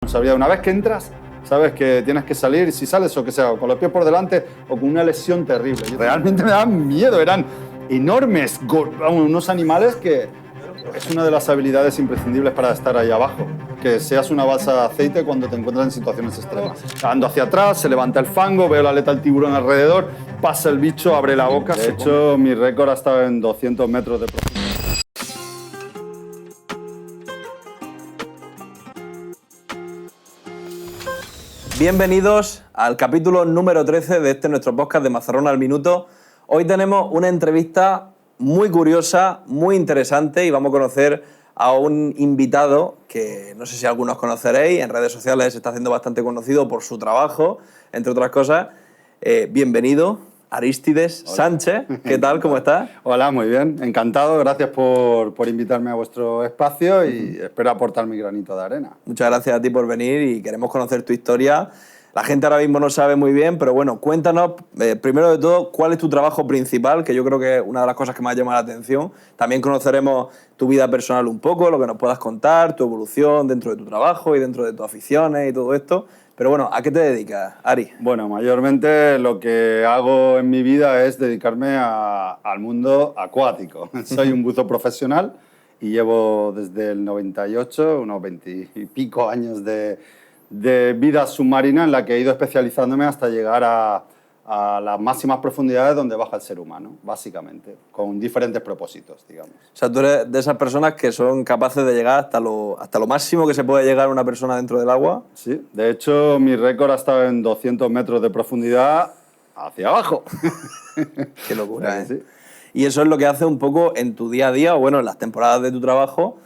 responsabilidad. Una vez que entras, sabes que tienes que salir, y si sales o que sea, con los pies por delante o con una lesión terrible. Y realmente me daban miedo, eran enormes, unos animales que es una de las habilidades imprescindibles para estar ahí abajo. Que seas una balsa de aceite cuando te encuentras en situaciones extremas. Ando hacia atrás, se levanta el fango, veo la aleta del tiburón alrededor, pasa el bicho, abre la boca. De hecho, mi récord ha estado en 200 metros de profundidad. Bienvenidos al capítulo número 13 de nuestro podcast de Mazarrón al Minuto. Hoy tenemos una entrevista muy curiosa, muy interesante y vamos a conocer a un invitado que no sé si algunos conoceréis, en redes sociales se está haciendo bastante conocido por su trabajo, entre otras cosas. Bienvenido, Arístides Sánchez. ¿Qué tal? ¿Cómo estás? Hola, muy bien. Encantado. Gracias por invitarme a vuestro espacio y espero aportar mi granito de arena. Muchas gracias a ti por venir y queremos conocer tu historia. La gente ahora mismo no sabe muy bien, pero bueno, cuéntanos, primero de todo, cuál es tu trabajo principal, que yo creo que es una de las cosas que más llama la atención. También conoceremos tu vida personal un poco, lo que nos puedas contar, tu evolución dentro de tu trabajo y dentro de tus aficiones y todo esto. Pero bueno, ¿a qué te dedicas, Ari? Bueno, mayormente lo que hago en mi vida es dedicarme al mundo acuático. Soy un buzo profesional y llevo desde el 98 unos 20 y pico años de vida submarina en la que he ido especializándome hasta llegar a las máximas profundidades donde baja el ser humano, básicamente, con diferentes propósitos, digamos. O sea, tú eres de esas personas que son capaces de llegar hasta lo máximo que se puede llegar una persona dentro del agua. Sí, de hecho, mi récord ha estado en 200 metros de profundidad hacia abajo. Qué locura, ¿eh? Sí. Y eso es lo que haces un poco en tu día a día, o bueno, en las temporadas de tu trabajo.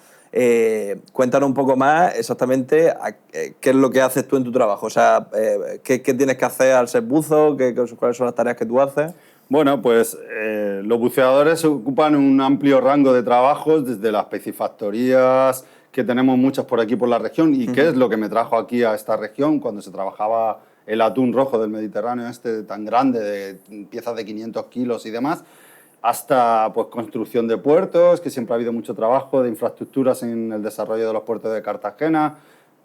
Cuéntanos un poco más exactamente qué es lo que haces tú en tu trabajo. O sea, qué tienes que hacer al ser buzo, cuáles son las tareas que tú haces. Bueno, pues los buceadores ocupan un amplio rango de trabajos, desde las piscifactorías, que tenemos muchas por aquí por la región, y qué es lo que me trajo aquí a esta región cuando se trabajaba el atún rojo del Mediterráneo, tan grande, de piezas de 500 kilos y demás, hasta pues, construcción de puertos, que siempre ha habido mucho trabajo, de infraestructuras en el desarrollo de los puertos de Cartagena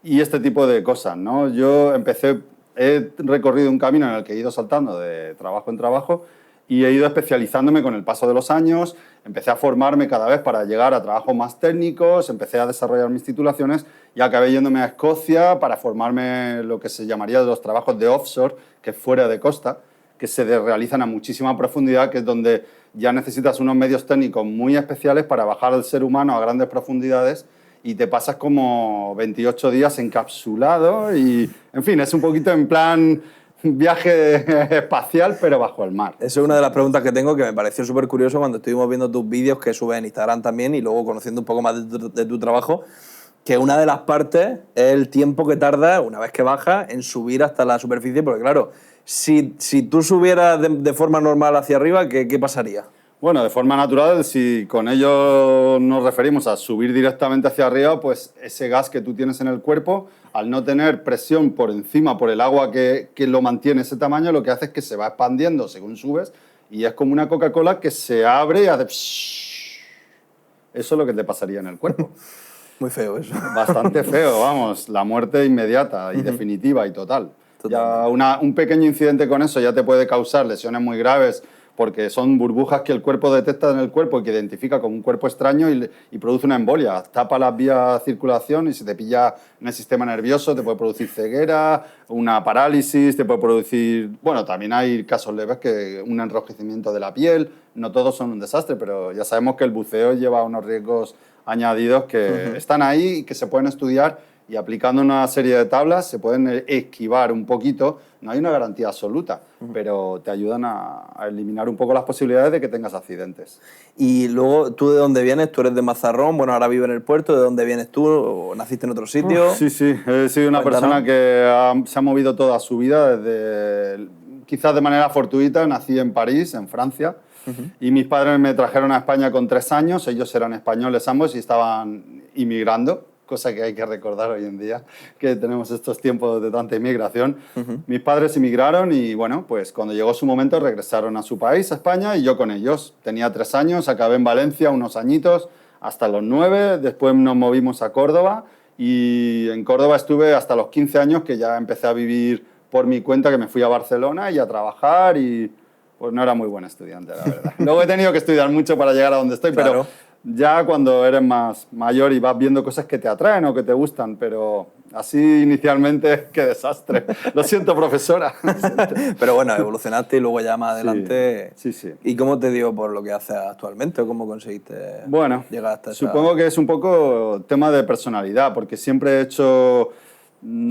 y este tipo de cosas, ¿no? He recorrido un camino en el que he ido saltando de trabajo en trabajo y he ido especializándome con el paso de los años, empecé a formarme cada vez para llegar a trabajos más técnicos, empecé a desarrollar mis titulaciones y acabé yéndome a Escocia para formarme lo que se llamaría los trabajos de offshore, que es fuera de costa, que se realizan a muchísima profundidad, que es donde ya necesitas unos medios técnicos muy especiales para bajar al ser humano a grandes profundidades y te pasas como 28 días encapsulado y, en fin, es un poquito en plan viaje espacial, pero bajo el mar. Esa es una de las preguntas que tengo que me pareció súper curioso cuando estuvimos viendo tus vídeos que subes en Instagram también y luego conociendo un poco más de tu trabajo, que una de las partes es el tiempo que tarda, una vez que bajas, en subir hasta la superficie, porque claro, si tú subieras de forma normal hacia arriba, ¿qué pasaría? Bueno, de forma natural, si con ello nos referimos a subir directamente hacia arriba, pues ese gas que tú tienes en el cuerpo, al no tener presión por encima, por el agua que lo mantiene ese tamaño, lo que hace es que se va expandiendo según subes y es como una Coca-Cola que se abre y hace pshhh. Eso es lo que te pasaría en el cuerpo. Muy feo eso. Bastante feo, vamos, la muerte inmediata y definitiva y total. Ya un pequeño incidente con eso ya te puede causar lesiones muy graves porque son burbujas que el cuerpo detecta en el cuerpo y que identifica como un cuerpo extraño y produce una embolia. Tapa las vías de circulación y si te pilla en el sistema nervioso te puede producir ceguera, una parálisis, te puede producir... Bueno, también hay casos leves que un enrojecimiento de la piel. No todos son un desastre, pero ya sabemos que el buceo lleva unos riesgos añadidos que están ahí y que se pueden estudiar y aplicando una serie de tablas se pueden esquivar un poquito. No hay una garantía absoluta, pero te ayudan a eliminar un poco las posibilidades de que tengas accidentes. Y luego, ¿tú de dónde vienes? Tú eres de Mazarrón, bueno, ahora vives en el puerto. ¿De dónde vienes tú? ¿O naciste en otro sitio? Sí, he sido una persona que se ha movido toda su vida, quizás de manera fortuita. Nací en París, en Francia, y mis padres me trajeron a España con 3 años. Ellos eran españoles ambos y estaban inmigrando, cosa que hay que recordar hoy en día, que tenemos estos tiempos de tanta inmigración. Mis padres inmigraron y, bueno, pues cuando llegó su momento regresaron a su país, a España, y yo con ellos. Tenía 3 años, acabé en Valencia unos añitos, hasta los 9, después nos movimos a Córdoba Y en Córdoba estuve hasta los 15 años, que ya empecé a vivir por mi cuenta, que me fui a Barcelona y a trabajar y pues no era muy buen estudiante, la verdad. Luego he tenido que estudiar mucho para llegar a donde estoy, Claro. pero ya cuando eres más mayor y vas viendo cosas que te atraen o que te gustan, pero así inicialmente, qué desastre. Lo siento, profesora. Pero bueno, evolucionaste y luego ya más adelante... Sí, sí. ¿Y cómo te dio por lo que haces actualmente o cómo conseguiste Bueno, llegar hasta esa... supongo que es un poco tema de personalidad, porque siempre he hecho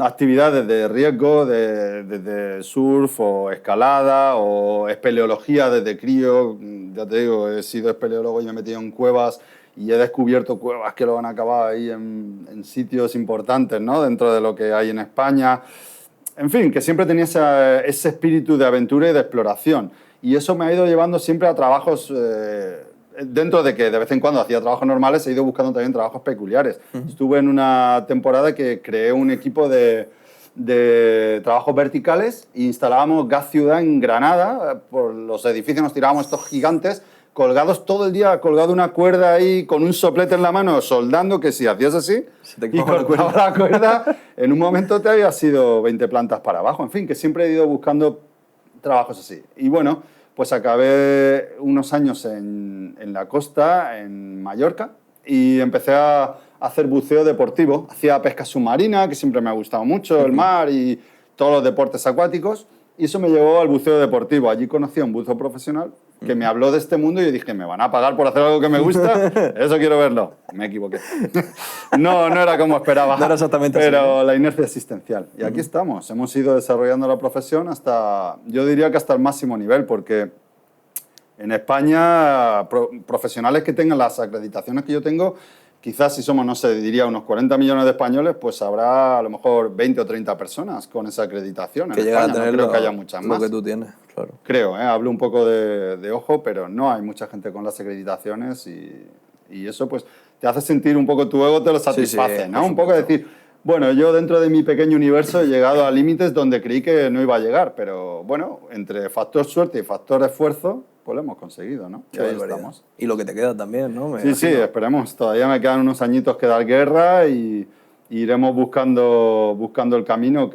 actividades de riesgo, de surf o escalada o espeleología desde crío. Ya te digo, he sido espeleólogo y me he metido en cuevas y he descubierto cuevas que lo han acabado ahí en sitios importantes, ¿no? Dentro de lo que hay en España. En fin, que siempre tenía ese espíritu de aventura y de exploración. Y eso me ha ido llevando siempre a trabajos, dentro de que de vez en cuando hacía trabajos normales, he ido buscando también trabajos peculiares. Estuve en una temporada que creé un equipo de trabajos verticales e instalábamos gas ciudad en Granada. Por los edificios nos tirábamos estos gigantes colgados todo el día, colgado una cuerda ahí con un soplete en la mano, soldando, que si hacías así y cortaba la cuerda, en un momento te había sido 20 plantas para abajo. En fin, que siempre he ido buscando trabajos así. Y bueno, pues acabé unos años en la costa, en Mallorca, y empecé a hacer buceo deportivo. Hacía pesca submarina, que siempre me ha gustado mucho, el mar y todos los deportes acuáticos. Y eso me llevó al buceo deportivo. Allí conocí a un buzo profesional que me habló de este mundo y yo dije, ¿me van a pagar por hacer algo que me gusta? Eso quiero verlo. Me equivoqué. No era como esperaba. No era exactamente así, pero la inercia existencial. Y aquí estamos. Hemos ido desarrollando la profesión hasta, yo diría que hasta el máximo nivel, porque en España, profesionales que tengan las acreditaciones que yo tengo, quizás si somos, no sé, diría unos 40 millones de españoles, pues habrá a lo mejor 20 o 30 personas con esa acreditación. Que en llegan España. a tener No creo que haya muchas más. lo que tú tienes, claro. Creo, hablo un poco de ojo, pero no hay mucha gente con las acreditaciones y eso pues te hace sentir un poco, tu ego te lo satisface, sí, ¿no? Un poco decir, bueno, yo dentro de mi pequeño universo he llegado a límites donde creí que no iba a llegar, pero bueno, entre factor suerte y factor esfuerzo, pues lo hemos conseguido, ¿no? Y ahí estamos. Y lo que te queda también, ¿no? Sí, esperemos. Todavía me quedan unos añitos que dar guerra y iremos buscando el camino,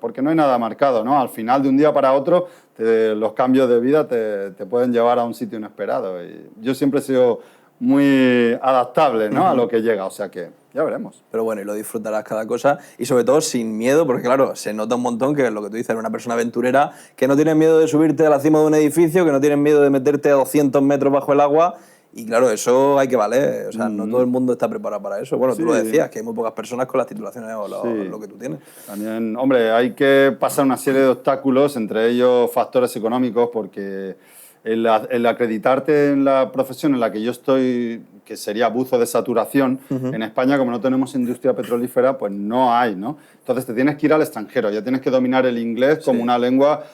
porque no hay nada marcado, ¿no? Al final, de un día para otro, los cambios de vida te pueden llevar a un sitio inesperado. Y yo siempre he sido muy adaptable, ¿no? A lo que llega, o sea que ya veremos. Pero bueno, y lo disfrutarás cada cosa y sobre todo sin miedo, porque claro, se nota un montón que es lo que tú dices, eres una persona aventurera, que no tienes miedo de subirte a la cima de un edificio, que no tienes miedo de meterte a 200 metros bajo el agua. Y claro, eso hay que valer, o sea, no todo el mundo está preparado para eso. Bueno, tú lo decías, que hay muy pocas personas con las titulaciones o lo que tú tienes. También, hombre, hay que pasar una serie de obstáculos, entre ellos factores económicos, porque el acreditarte en la profesión en la que yo estoy, que sería buzo de saturación, en España, como no tenemos industria petrolífera, pues no hay, ¿no? Entonces te tienes que ir al extranjero, ya tienes que dominar el inglés como una lengua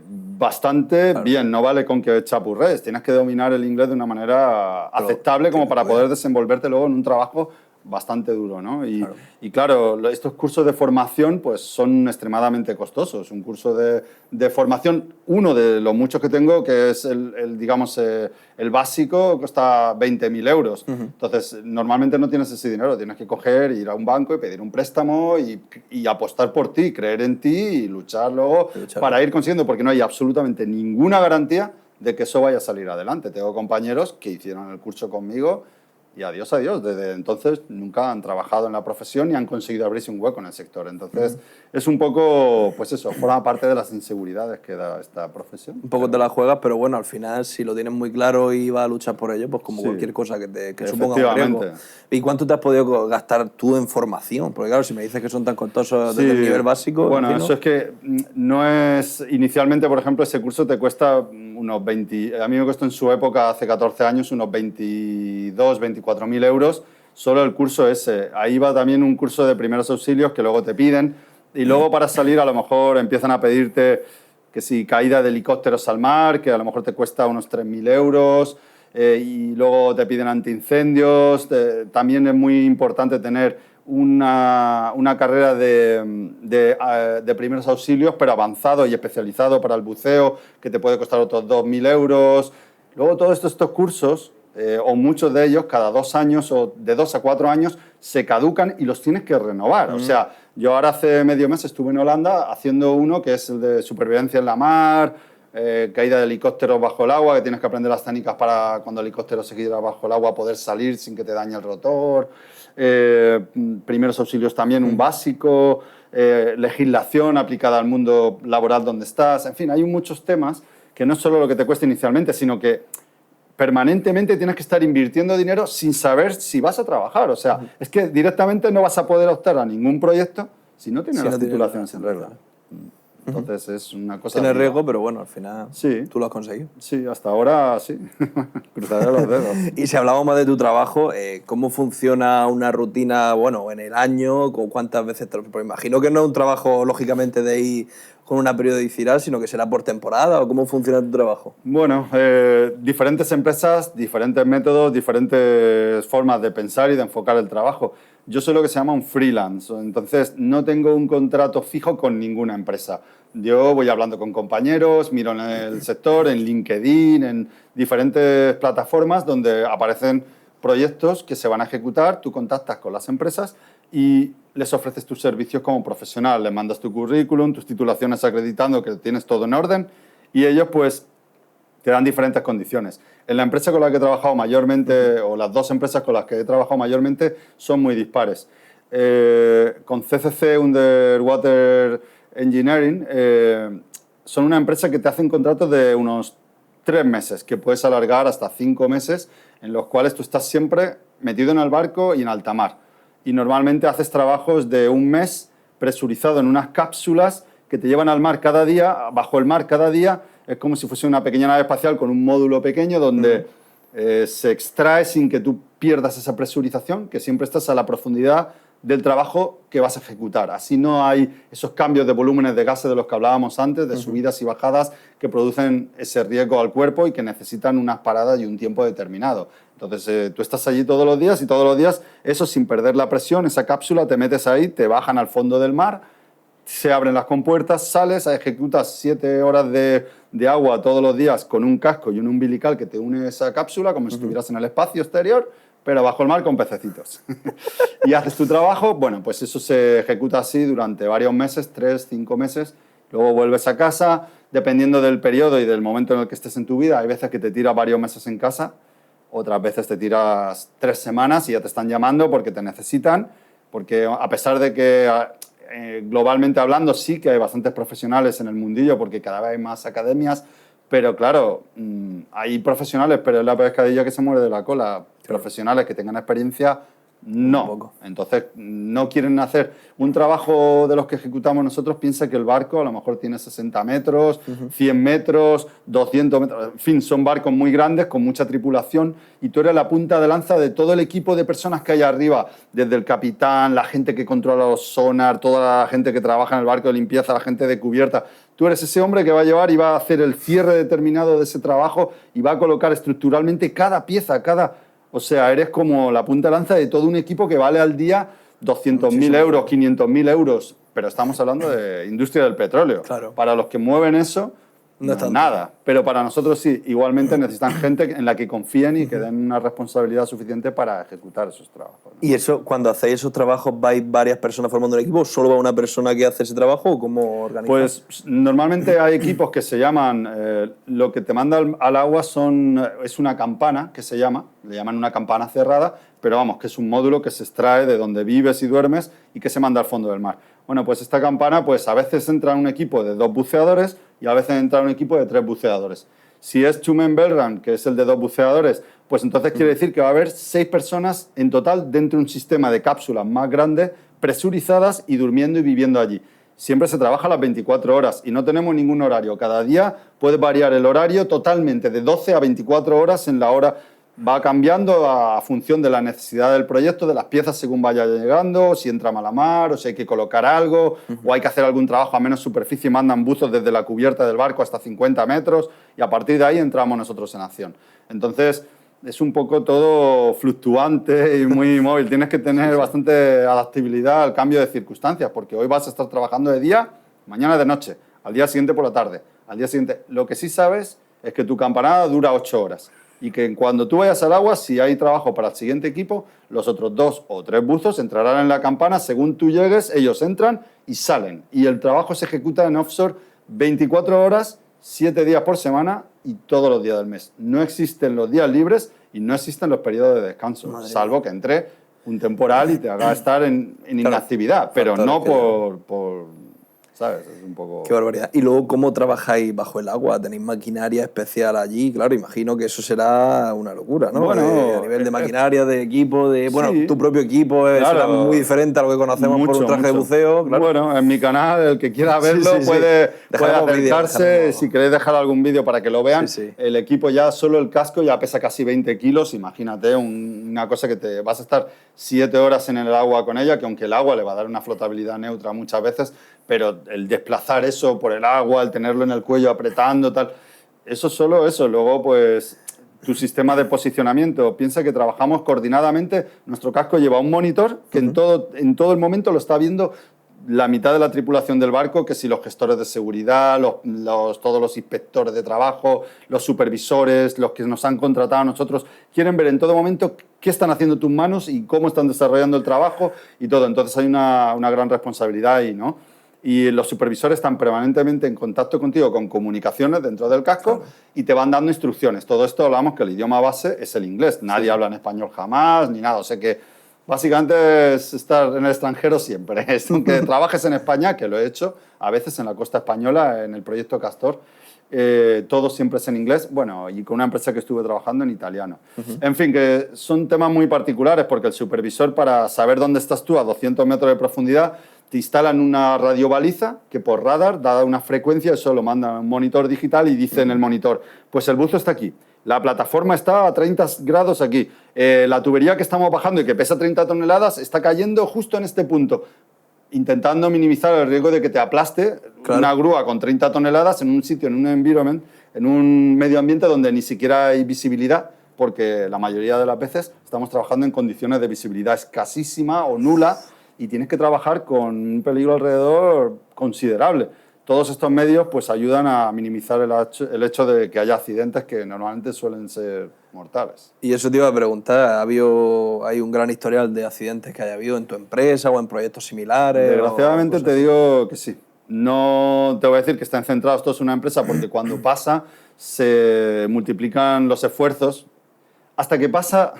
bastante bien, no vale con que chapurrees, tienes que dominar el inglés de una manera aceptable como para poder desenvolverte luego en un trabajo bastante duro, ¿no? Y claro, estos cursos de formación pues son extremadamente costosos. Un curso de formación, uno de los muchos que tengo, que es digamos, el básico, cuesta 20.000 euros. Entonces, normalmente no tienes ese dinero, tienes que coger, ir a un banco y pedir un préstamo y apostar por ti, creer en ti y luchar luego para ir consiguiendo, porque no hay absolutamente ninguna garantía de que eso vaya a salir adelante. Tengo compañeros que hicieron el curso conmigo y adiós, desde entonces nunca han trabajado en la profesión ni han conseguido abrirse un hueco en el sector. Entonces, es un poco, pues eso, forma parte de las inseguridades que da esta profesión. Un poco te la juegas, pero bueno, al final, si lo tienes muy claro y vas a luchar por ello, pues como cualquier cosa que suponga un riesgo. ¿Y cuánto te has podido gastar tú en formación? Porque claro, si me dices que son tan costosos desde el nivel básico... Bueno, eso es que no es... Inicialmente, por ejemplo, ese curso te cuesta unos 20... A mí me costó en su época, hace 14 años, unos 24.000 euros, solo el curso ese. Ahí va también un curso de primeros auxilios que luego te piden y luego para salir a lo mejor empiezan a pedirte que si caída de helicópteros al mar, que a lo mejor te cuesta unos 3.000 euros y luego te piden antiincendios. También es muy importante tener una carrera de primeros auxilios, pero avanzado y especializado para el buceo, que te puede costar otros 2.000 euros. Luego todos estos cursos, o muchos de ellos, cada 2 años o de 2 a 4 años, se caducan y los tienes que renovar. O sea, yo ahora hace medio mes estuve en Holanda haciendo uno que es el de supervivencia en la mar, caída de helicópteros bajo el agua, que tienes que aprender las técnicas para cuando el helicóptero se gira bajo el agua poder salir sin que te dañe el rotor. Primeros auxilios también, un básico, legislación aplicada al mundo laboral donde estás. En fin, hay muchos temas que no es solo lo que te cuesta inicialmente, sino que permanentemente tienes que estar invirtiendo dinero sin saber si vas a trabajar. O sea, es que directamente no vas a poder optar a ningún proyecto si no tienes las titulaciones en regla. Entonces es una cosa... Tiene riesgo, pero bueno, al final sí, tú lo has conseguido. Sí, hasta ahora sí. Cruzaré los dedos. Y si hablamos más de tu trabajo, ¿cómo funciona una rutina, bueno, en el año? ¿Cuántas veces? Pues imagino que no es un trabajo, lógicamente, de ir con una periodicidad, sino que será por temporada, ¿o cómo funciona tu trabajo? Bueno, diferentes empresas, diferentes métodos, diferentes formas de pensar y de enfocar el trabajo. Yo soy lo que se llama un freelance, entonces no tengo un contrato fijo con ninguna empresa. Yo voy hablando con compañeros, miro en el sector, en LinkedIn, en diferentes plataformas donde aparecen proyectos que se van a ejecutar, tú contactas con las empresas y les ofreces tus servicios como profesional, les mandas tu currículum, tus titulaciones acreditando que tienes todo en orden y ellos pues te dan diferentes condiciones. En la empresa con la que he trabajado mayormente, o las dos empresas con las que he trabajado mayormente, son muy dispares. Con CCC Underwater Engineering, son una empresa que te hacen contratos de unos 3 meses, que puedes alargar hasta 5 meses, en los cuales tú estás siempre metido en el barco y en alta mar. Y normalmente haces trabajos de un mes presurizado en unas cápsulas que te llevan al mar cada día, bajo el mar cada día. Es como si fuese una pequeña nave espacial con un módulo pequeño donde se extrae sin que tú pierdas esa presurización, que siempre estás a la profundidad del trabajo que vas a ejecutar. Así no hay esos cambios de volúmenes de gases de los que hablábamos antes, de subidas y bajadas que producen ese riesgo al cuerpo y que necesitan unas paradas y un tiempo determinado. Entonces, tú estás allí todos los días y todos los días, eso sin perder la presión, esa cápsula, te metes ahí, te bajan al fondo del mar, se abren las compuertas, sales, ejecutas 7 horas de agua todos los días con un casco y un umbilical que te une esa cápsula, como si estuvieras en el espacio exterior, pero bajo el mar con pececitos. Y haces tu trabajo, bueno, pues eso se ejecuta así durante varios meses, 3, 5 meses, luego vuelves a casa, dependiendo del periodo y del momento en el que estés en tu vida, hay veces que te tiras varios meses en casa, otras veces te tiras 3 semanas y ya te están llamando porque te necesitan, porque a pesar de que globalmente hablando sí que hay bastantes profesionales en el mundillo porque cada vez hay más academias, pero claro, hay profesionales, pero es la pescadilla que se muere de la cola. Profesionales que tengan experiencia, no. Entonces, no quieren hacer un trabajo de los que ejecutamos nosotros. Piensa que el barco a lo mejor tiene 60 metros, 100 metros, 200 metros. En fin, son barcos muy grandes con mucha tripulación y tú eres la punta de lanza de todo el equipo de personas que hay arriba, desde el capitán, la gente que controla los sonar, toda la gente que trabaja en el barco de limpieza, la gente de cubierta. Tú eres ese hombre que va a llevar y va a hacer el cierre determinado de ese trabajo y va a colocar estructuralmente cada pieza, O sea, eres como la punta de lanza de todo un equipo que vale al día 200.000 euros, 500.000 euros. Pero estamos hablando de industria del petróleo. Claro. Para los que mueven eso, no es nada. Pero para nosotros sí. Igualmente necesitan gente en la que confíen y que den una responsabilidad suficiente para ejecutar esos trabajos, ¿no? ¿Y eso, cuando hacéis esos trabajos, vais varias personas formando un equipo? ¿O solo va una persona que hace ese trabajo o cómo organizáis? Pues normalmente hay equipos que se llaman, lo que te manda al agua es una campana que se llama, le llaman una campana cerrada, pero vamos, que es un módulo que se extrae de donde vives y duermes y que se manda al fondo del mar. Bueno, pues esta campana, pues a veces entra un equipo de 2 buceadores y a veces entra un equipo de 3 buceadores. Si es Two-Man Bellram, que es el de 2 buceadores, pues entonces quiere decir que va a haber 6 personas en total dentro de un sistema de cápsulas más grande, presurizadas y durmiendo y viviendo allí. Siempre se trabaja las 24 horas y no tenemos ningún horario. Cada día puede variar el horario totalmente, de 12 a 24 horas en la hora. Va cambiando a función de la necesidad del proyecto, de las piezas según vaya llegando, si entra mala mar, o si hay que colocar algo, o hay que hacer algún trabajo a menos superficie y mandan buzos desde la cubierta del barco hasta 50 metros y a partir de ahí entramos nosotros en acción. Entonces, es un poco todo fluctuante y muy móvil. Tienes que tener bastante adaptabilidad al cambio de circunstancias, porque hoy vas a estar trabajando de día, mañana de noche, al día siguiente por la tarde, al día siguiente. Lo que sí sabes es que tu campanada dura 8 horas. y que cuando tú vayas al agua, si hay trabajo para el siguiente equipo, los otros 2 o 3 buzos entrarán en la campana, según tú llegues, ellos entran y salen. Y el trabajo se ejecuta en offshore 24 horas, 7 días por semana y todos los días del mes. No existen los días libres y no existen los periodos de descanso, salvo que entre un temporal y te haga estar en inactividad, pero no por ¿sabes? Es un poco... Qué barbaridad. Y luego, ¿cómo trabajáis bajo el agua? ¿Tenéis maquinaria especial allí? Claro, imagino que eso será una locura, ¿no? Bueno, a nivel de maquinaria, de equipo, bueno, sí, tu propio equipo claro, será muy diferente a lo que conocemos por un traje de buceo. Claro. Bueno, en mi canal, el que quiera verlo puede acercarse. Si queréis dejar algún vídeo para que lo vean. El equipo ya, solo el casco ya pesa casi 20 kilos. Imagínate, una cosa que te vas a estar 7 horas en el agua con ella, que aunque el agua le va a dar una flotabilidad neutra muchas veces, pero el desplazar eso por el agua, el tenerlo en el cuello apretando, tal, eso solo eso. Luego, pues, tu sistema de posicionamiento. Piensa que trabajamos coordinadamente. Nuestro casco lleva un monitor que en todo el momento lo está viendo la mitad de la tripulación del barco, que si los gestores de seguridad, todos los inspectores de trabajo, los supervisores, los que nos han contratado a nosotros, quieren ver en todo momento qué están haciendo tus manos y cómo están desarrollando el trabajo y todo. Entonces hay una gran responsabilidad ahí, ¿no? Y los supervisores están permanentemente en contacto contigo con comunicaciones dentro del casco y te van dando instrucciones. Todo esto hablamos que el idioma base es el inglés. Nadie habla en español jamás ni nada. O sea que básicamente es estar en el extranjero siempre. Es aunque trabajes en España, que lo he hecho a veces en la costa española, en el proyecto Castor, todo siempre es en inglés. Bueno, y con una empresa que estuve trabajando en italiano. En fin, que son temas muy particulares porque el supervisor, para saber dónde estás tú a 200 metros de profundidad, te instalan una radiobaliza que por radar, dada una frecuencia, eso lo manda a un monitor digital y dice en el monitor, pues el buzo está aquí, la plataforma está a 30 grados aquí, la tubería que estamos bajando y que pesa 30 toneladas está cayendo justo en este punto, intentando minimizar el riesgo de que te aplaste una grúa con 30 toneladas en un sitio, en un environment, en un medio ambiente donde ni siquiera hay visibilidad, porque la mayoría de las veces estamos trabajando en condiciones de visibilidad escasísima o nula, y tienes que trabajar con un peligro alrededor considerable. Todos estos medios pues, ayudan a minimizar el hecho de que haya accidentes que normalmente suelen ser mortales. Y eso te iba a preguntar, ¿hay un gran historial de accidentes que haya habido en tu empresa o en proyectos similares? Desgraciadamente te digo que sí. No te voy a decir que estén centrados todos en una empresa porque cuando pasa se multiplican los esfuerzos. Hasta que pasa,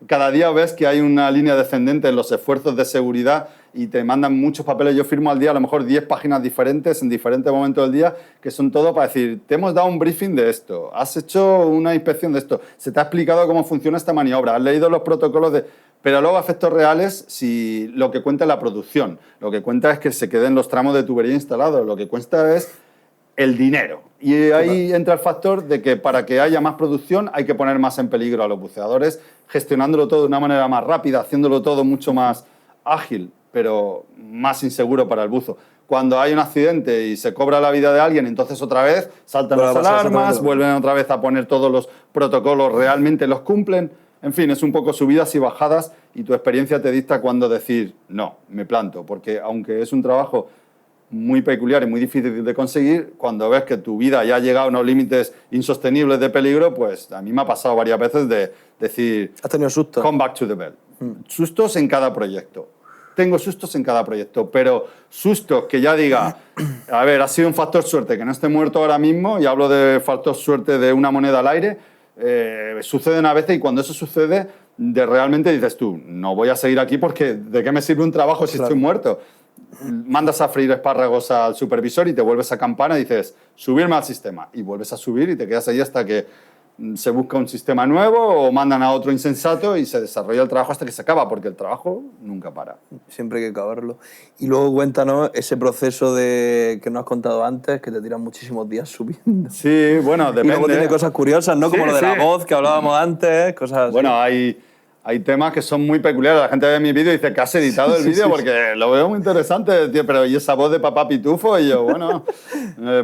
cada día ves que hay una línea descendente en los esfuerzos de seguridad y te mandan muchos papeles. Yo firmo al día a lo mejor 10 páginas diferentes en diferentes momentos del día, que son todo para decir, te hemos dado un briefing de esto, has hecho una inspección de esto, se te ha explicado cómo funciona esta maniobra, has leído los protocolos de... Pero luego, a efectos reales, si lo que cuenta es la producción, lo que cuenta es que se queden los tramos de tubería instalados, lo que cuenta es el dinero. Y ahí entra el factor de que para que haya más producción hay que poner más en peligro a los buceadores, gestionándolo todo de una manera más rápida, haciéndolo todo mucho más ágil, pero más inseguro para el buzo. Cuando hay un accidente y se cobra la vida de alguien, entonces otra vez saltan las alarmas, vuelven otra vez a poner todos los protocolos, realmente los cumplen. En fin, es un poco subidas y bajadas y tu experiencia te dicta cuándo decir, no, me planto, porque aunque es un trabajo muy peculiar y muy difícil de conseguir, cuando ves que tu vida ya ha llegado a unos límites insostenibles de peligro, pues a mí me ha pasado varias veces de decir... ¿Has tenido susto? Come back to the bell. Sustos en cada proyecto. Tengo sustos en cada proyecto, pero sustos que ya diga, a ver, ha sido un factor suerte, que no esté muerto ahora mismo, y hablo de factor suerte de una moneda al aire, suceden a veces y cuando eso sucede, realmente dices tú, no voy a seguir aquí porque ¿de qué me sirve un trabajo si estoy muerto? Mandas a freír espárragos al supervisor y te vuelves a campana y dices, subirme al sistema. Y vuelves a subir y te quedas ahí hasta que se busca un sistema nuevo o mandan a otro insensato y se desarrolla el trabajo hasta que se acaba, porque el trabajo nunca para. Siempre hay que acabarlo. Y luego cuéntanos ese proceso que nos has contado antes, que te tiran muchísimos días subiendo. Sí, bueno, depende. Y luego tiene cosas curiosas, ¿no? Sí, Como lo de la voz que hablábamos antes, cosas así. Bueno, hay temas que son muy peculiares. La gente ve mi vídeo y dice que has editado el vídeo porque lo veo muy interesante, tío, pero ¿y esa voz de papá pitufo? Y yo, bueno,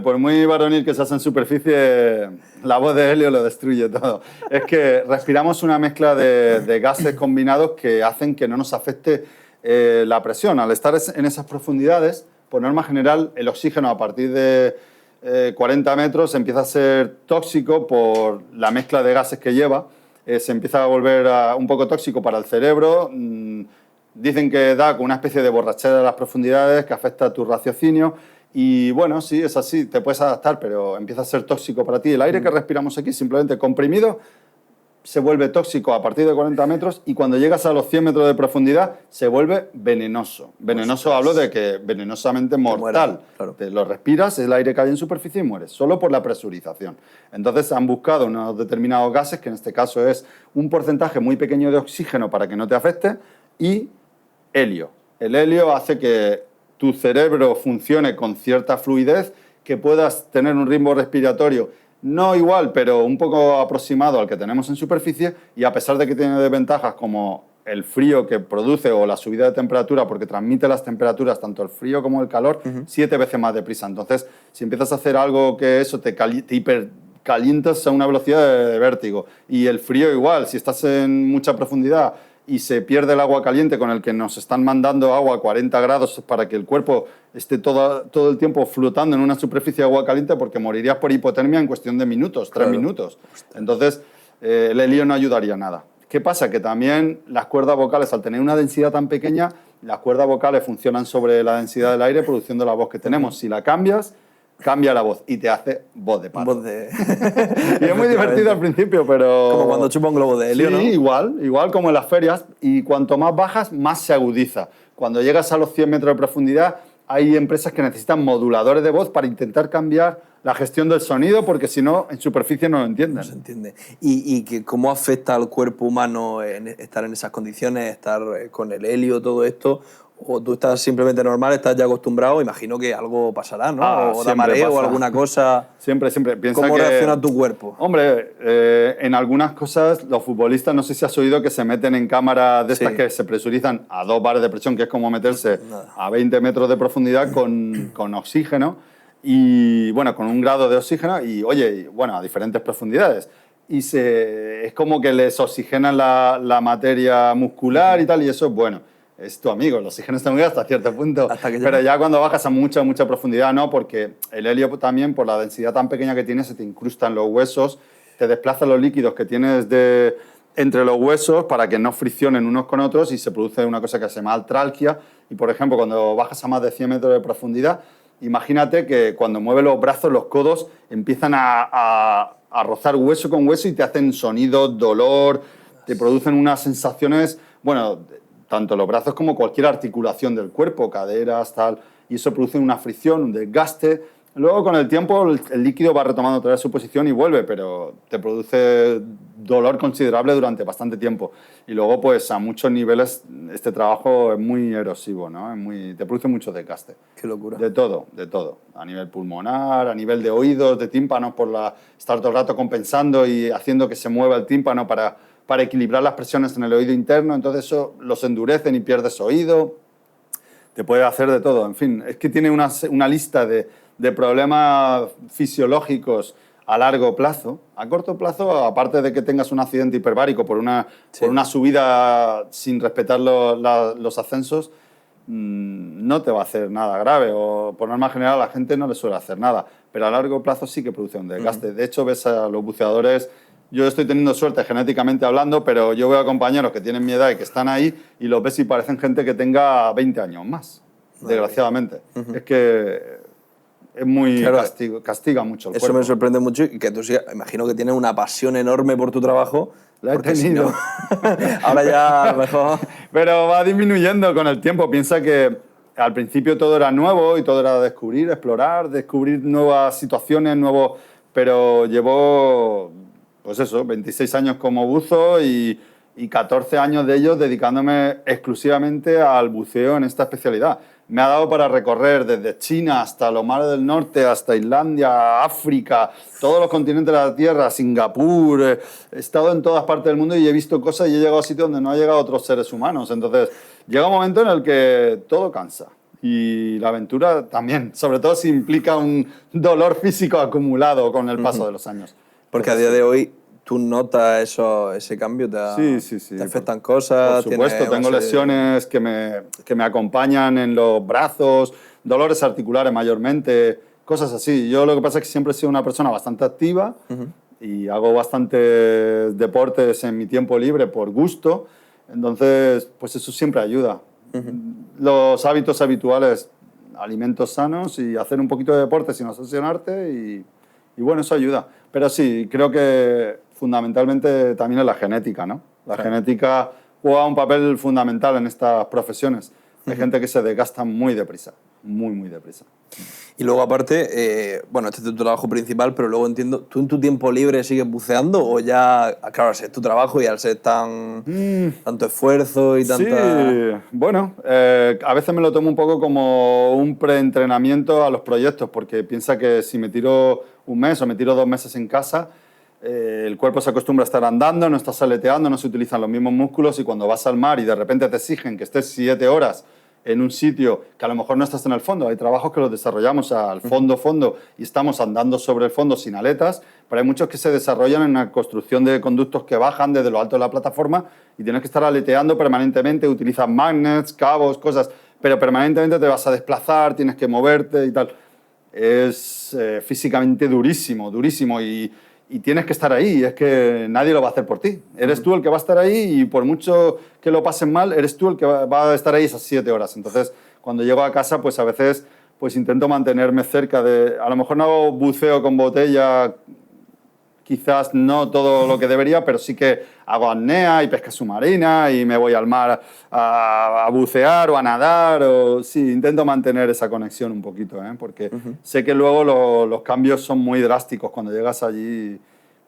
por muy varonil que seas en superficie, la voz de Helio lo destruye todo. Es que respiramos una mezcla de gases combinados que hacen que no nos afecte la presión. Al estar en esas profundidades, por norma general, el oxígeno a partir de 40 metros empieza a ser tóxico por la mezcla de gases que lleva. Se empieza a volver un poco tóxico para el cerebro. Dicen que da con una especie de borrachera de las profundidades que afecta a tu raciocinio. Y bueno, sí, es así, te puedes adaptar, pero empieza a ser tóxico para ti. El aire que respiramos aquí, simplemente comprimido, se vuelve tóxico a partir de 40 metros y cuando llegas a los 100 metros de profundidad se vuelve venenoso. Venenoso hablo de que venenosamente mortal. Muera, claro. Te lo respiras, el aire cae en superficie y mueres, solo por la presurización. Entonces han buscado unos determinados gases, que en este caso es un porcentaje muy pequeño de oxígeno para que no te afecte, y helio. El helio hace que tu cerebro funcione con cierta fluidez, que puedas tener un ritmo respiratorio no igual, pero un poco aproximado al que tenemos en superficie, y a pesar de que tiene desventajas como el frío que produce o la subida de temperatura, porque transmite las temperaturas, tanto el frío como el calor, 7 veces más deprisa. Entonces, si empiezas a hacer algo que eso te hipercalientas a una velocidad de vértigo, y el frío igual, si estás en mucha profundidad y se pierde el agua caliente con el que nos están mandando agua a 40 grados para que el cuerpo esté todo el tiempo flotando en una superficie de agua caliente, porque morirías por hipotermia en cuestión de minutos, 3 minutos. Entonces, el helio no ayudaría nada. ¿Qué pasa? Que también las cuerdas vocales, al tener una densidad tan pequeña, las cuerdas vocales funcionan sobre la densidad del aire produciendo la voz que tenemos. Si la cambias, cambia la voz y te hace voz de pato. Voz de... Y es muy divertido al principio, pero... Como cuando chupa un globo de helio, sí, ¿no? igual como en las ferias. Y cuanto más bajas, más se agudiza. Cuando llegas a los 100 metros de profundidad, hay empresas que necesitan moduladores de voz para intentar cambiar la gestión del sonido, porque si no, en superficie no lo entienden. No se entiende. ¿Y cómo afecta al cuerpo humano estar en esas condiciones, estar con el helio, todo esto? ¿O tú estás simplemente normal, estás ya acostumbrado? Imagino que algo pasará, ¿no? O da mareo o alguna cosa. Siempre. Piensa ¿Cómo que, reacciona tu cuerpo? Hombre, en algunas cosas los futbolistas, no sé si has oído que se meten en cámaras de estas que se presurizan a 2 bares de presión, que es como meterse a 20 metros de profundidad con oxígeno y, bueno, con un grado de oxígeno y, oye, bueno, a diferentes profundidades. Y es como que les oxigenan la materia muscular y tal, y eso es bueno. Es tu amigo, el oxígeno está muy bien hasta cierto punto, pero ya cuando bajas a mucha profundidad no, porque el helio también, por la densidad tan pequeña que tiene, se te incrusta en los huesos, te desplaza los líquidos que tienes entre los huesos para que no friccionen unos con otros y se produce una cosa que se llama artralgia. Y, por ejemplo, cuando bajas a más de 100 metros de profundidad, imagínate que cuando mueves los brazos, los codos empiezan a rozar hueso con hueso y te hacen sonidos, dolor, te producen unas sensaciones, bueno, tanto los brazos como cualquier articulación del cuerpo, caderas, tal, y eso produce una fricción, un desgaste. Luego, con el tiempo, el líquido va retomando otra vez su posición y vuelve, pero te produce dolor considerable durante bastante tiempo. Y luego, pues, a muchos niveles, este trabajo es muy erosivo, ¿no? Te produce mucho desgaste. Qué locura. De todo. A nivel pulmonar, a nivel de oídos, de tímpanos, estar todo el rato compensando y haciendo que se mueva el tímpano para equilibrar las presiones en el oído interno. Entonces, eso los endurecen y pierdes oído. Te puede hacer de todo. En fin, es que tiene una lista de problemas fisiológicos a largo plazo. A corto plazo, aparte de que tengas un accidente hiperbárico por una subida sin respetar los ascensos, no te va a hacer nada grave, o por norma general a la gente no le suele hacer nada, pero a largo plazo sí que produce un desgaste. De hecho, ves a los buceadores. Yo estoy teniendo suerte genéticamente hablando, pero yo veo a compañeros que tienen mi edad y que están ahí y los ves y parecen gente que tenga 20 años más, desgraciadamente. Es que es muy castiga mucho el cuerpo. Eso me sorprende mucho y que tú sí, imagino que tienes una pasión enorme por tu trabajo. La he tenido. Si no, ahora ya a lo mejor... Pero va disminuyendo con el tiempo. Piensa que al principio todo era nuevo y todo era descubrir, explorar, descubrir nuevas situaciones, pero llevo, pues eso, 26 años como buzo y 14 años de ellos dedicándome exclusivamente al buceo en esta especialidad. Me ha dado para recorrer desde China hasta los mares del norte, hasta Islandia, África, todos los continentes de la Tierra, Singapur. He estado en todas partes del mundo y he visto cosas y he llegado a sitios donde no han llegado otros seres humanos. Entonces, llega un momento en el que todo cansa. Y la aventura también, sobre todo si implica un dolor físico acumulado con el paso de los años. Porque a día de hoy tú notas ese cambio, sí. ¿Te afectan cosas? Por supuesto, tengo lesiones que me acompañan en los brazos, dolores articulares mayormente, cosas así. Yo lo que pasa es que siempre he sido una persona bastante activa y hago bastantes deportes en mi tiempo libre por gusto, entonces pues eso siempre ayuda. Los hábitos habituales, alimentos sanos y hacer un poquito de deporte sin obsesionarte y bueno, eso ayuda. Pero sí, creo que fundamentalmente también es la genética, ¿no? La genética juega un papel fundamental en estas profesiones. Hay gente que se desgasta muy deprisa, muy deprisa. Y luego aparte, bueno, este es tu trabajo principal, pero luego entiendo, ¿tú en tu tiempo libre sigues buceando o ya, claro, es tu trabajo y al ser tanto esfuerzo y tanta... Sí, bueno, a veces me lo tomo un poco como un preentrenamiento a los proyectos, porque piensa que si me tiro un mes o me tiro 2 meses en casa, el cuerpo se acostumbra a estar andando, no estás aleteando, no se utilizan los mismos músculos y cuando vas al mar y de repente te exigen que estés 7 horas en un sitio que a lo mejor no estás en el fondo. Hay trabajos que los desarrollamos al fondo y estamos andando sobre el fondo sin aletas, pero hay muchos que se desarrollan en la construcción de conductos que bajan desde lo alto de la plataforma y tienes que estar aleteando permanentemente, utilizas magnets, cabos, cosas, pero permanentemente te vas a desplazar, tienes que moverte y tal. Es físicamente durísimo y tienes que estar ahí, es que nadie lo va a hacer por ti. Eres tú el que va a estar ahí y por mucho que lo pasen mal, eres tú el que va a estar ahí esas 7 horas. Entonces, cuando llego a casa, pues a veces pues intento mantenerme cerca de... A lo mejor no hago buceo con botella, quizás no todo lo que debería, pero sí que hago apnea y pesca submarina y me voy al mar a bucear o a nadar. Sí, intento mantener esa conexión un poquito, porque sé que luego los cambios son muy drásticos cuando llegas allí.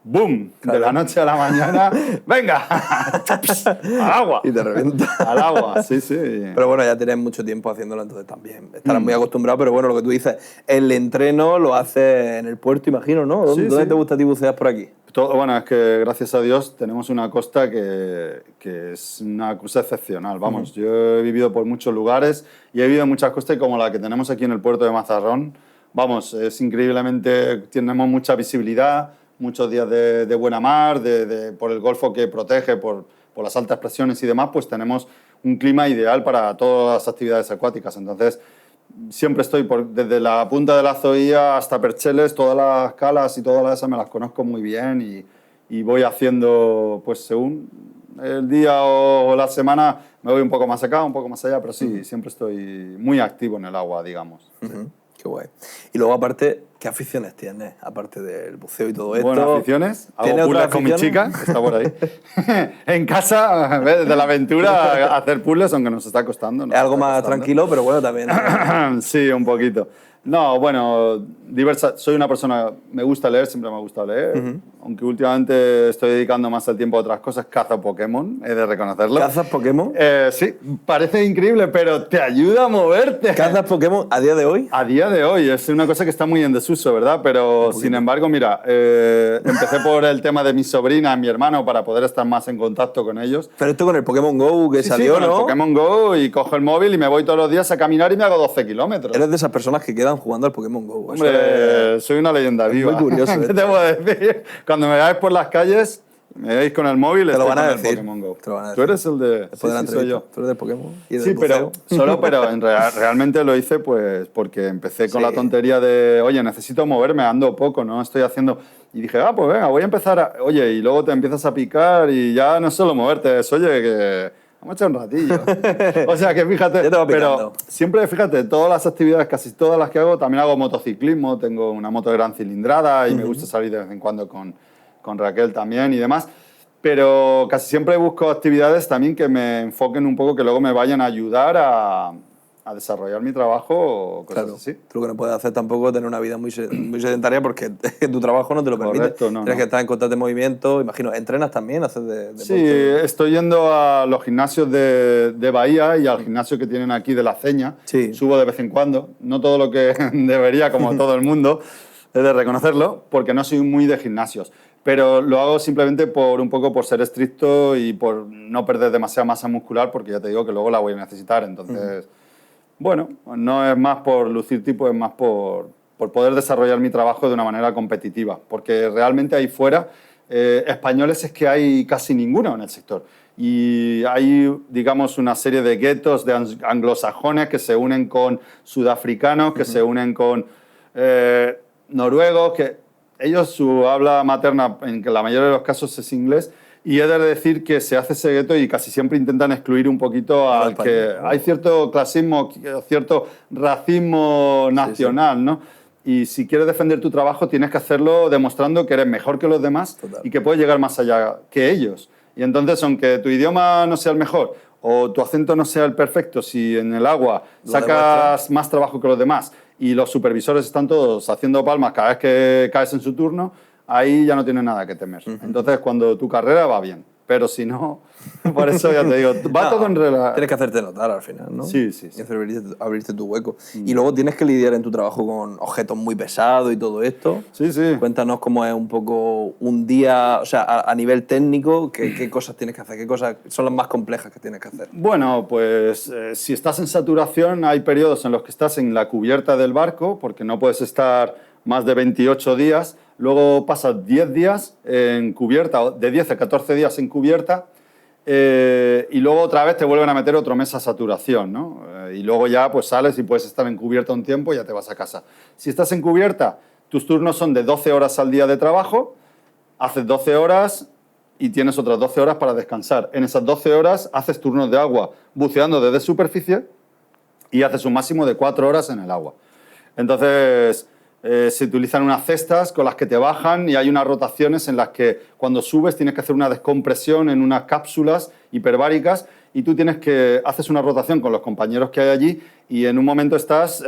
¡Boom! Claro. De la noche a la mañana, ¡venga! ¡Al agua! Y te revienta. Al agua, sí. Pero bueno, ya tienes mucho tiempo haciéndolo, entonces también estarás muy acostumbrado, pero bueno, lo que tú dices, el entreno lo haces en el puerto, imagino, ¿no? ¿Dónde te gusta a ti bucear por aquí? Bueno, es que gracias a Dios tenemos una costa que es una cosa excepcional. Vamos, yo he vivido por muchos lugares y he vivido en muchas costas como la que tenemos aquí en el puerto de Mazarrón. Vamos, es increíblemente, tenemos mucha visibilidad, muchos días de buena mar, por el golfo que protege, por las altas presiones y demás, pues tenemos un clima ideal para todas las actividades acuáticas. Entonces, siempre estoy desde la punta de la Zoía hasta Percheles, todas las calas y todas esas me las conozco muy bien y voy haciendo, pues según el día o la semana, me voy un poco más acá, un poco más allá, pero sí, siempre estoy muy activo en el agua, digamos. Sí. Qué guay. Y luego, aparte, ¿qué aficiones tienes? Aparte del buceo y todo esto. Bueno, aficiones. Hago puzzles con mi chica, que está por ahí. En casa, desde la aventura, hacer puzzles, aunque nos está costando. Es algo más tranquilo, pero bueno, también. Sí, un poquito. No, bueno, soy una persona, me gusta leer, siempre me ha gustado leer, aunque últimamente estoy dedicando más el tiempo a otras cosas, caza Pokémon, he de reconocerlo. ¿Cazas Pokémon? Sí, parece increíble, pero te ayuda a moverte. ¿Cazas Pokémon a día de hoy? A día de hoy, es una cosa que está muy en desuso, ¿verdad? Pero sin embargo, mira, empecé por el tema de mi sobrina, mi hermano, para poder estar más en contacto con ellos. Pero esto con el Pokémon GO que salió, con ¿no? el Pokémon GO y cojo el móvil y me voy todos los días a caminar y me hago 12 kilómetros. Eres de esas personas que quedan jugando al Pokémon GO. Hombre, soy una leyenda viva. Muy curioso. ¿Qué te puedo decir? Cuando me veáis por las calles, me veis con el móvil, te lo van a decir. El Pokémon GO. Te lo van a decir. Tú eres el de... soy yo. Tú eres del Pokémon y del sí, buceo. pero realmente lo hice pues porque empecé con la tontería de, oye, necesito moverme, ando poco, ¿no? Estoy haciendo... Y dije, pues venga, voy a empezar Oye, y luego te empiezas a picar y ya no es solo moverte, es, oye, que... Vamos a echar un ratillo. O sea que fíjate, pero siempre fíjate, todas las actividades, casi todas las que hago, también hago motociclismo, tengo una moto de gran cilindrada y me gusta salir de vez en cuando con Raquel también y demás. Pero casi siempre busco actividades también que me enfoquen un poco, que luego me vayan a ayudar a desarrollar mi trabajo o cosas así. Tú lo que no puedes hacer tampoco es tener una vida muy sedentaria porque tu trabajo no te lo permite. Correcto, Tienes que estar en constante movimiento. Imagino, ¿entrenas también? ¿Haces deporte? Sí, estoy yendo a los gimnasios de Bahía y al gimnasio que tienen aquí de La Ceña. Sí. Subo de vez en cuando. No todo lo que debería, como todo el mundo, he de reconocerlo, porque no soy muy de gimnasios. Pero lo hago simplemente un poco por ser estricto y por no perder demasiada masa muscular, porque ya te digo que luego la voy a necesitar. Entonces... Bueno, no es más por lucir tipo, es más por poder desarrollar mi trabajo de una manera competitiva, porque realmente ahí fuera españoles es que hay casi ninguno en el sector. Y hay, digamos, una serie de guetos de anglosajones que se unen con sudafricanos, que se unen con noruegos, que ellos su habla materna en la mayoría de los casos es inglés, y he de decir que se hace ese gueto y casi siempre intentan excluir un poquito al que hay cierto clasismo, cierto racismo nacional, ¿no? Y si quieres defender tu trabajo tienes que hacerlo demostrando que eres mejor que los demás y que puedes llegar más allá que ellos. Y entonces, aunque tu idioma no sea el mejor o tu acento no sea el perfecto, si en el agua sacas más trabajo que los demás y los supervisores están todos haciendo palmas cada vez que caes en su turno, ahí ya no tienes nada que temer. Entonces, cuando tu carrera va bien, pero si no, por eso ya te digo, va todo en relación. Tienes que hacerte notar al final, ¿no? Sí. Y abrirte tu hueco. Y luego tienes que lidiar en tu trabajo con objetos muy pesados y todo esto. Sí. Cuéntanos cómo es un poco un día, o sea, a nivel técnico, qué cosas tienes que hacer, qué cosas son las más complejas que tienes que hacer. Bueno, pues si estás en saturación, hay periodos en los que estás en la cubierta del barco, porque no puedes estar más de 28 días, luego pasas 10 días en cubierta, de 10 a 14 días en cubierta, y luego otra vez te vuelven a meter otro mes a saturación, ¿no? Y luego ya pues sales y puedes estar en cubierta un tiempo y ya te vas a casa. Si estás en cubierta, tus turnos son de 12 horas al día de trabajo, haces 12 horas y tienes otras 12 horas para descansar. En esas 12 horas haces turnos de agua buceando desde superficie y haces un máximo de 4 horas en el agua. Entonces, se utilizan unas cestas con las que te bajan y hay unas rotaciones en las que cuando subes tienes que hacer una descompresión en unas cápsulas hiperbáricas y tú haces una rotación con los compañeros que hay allí y en un momento estás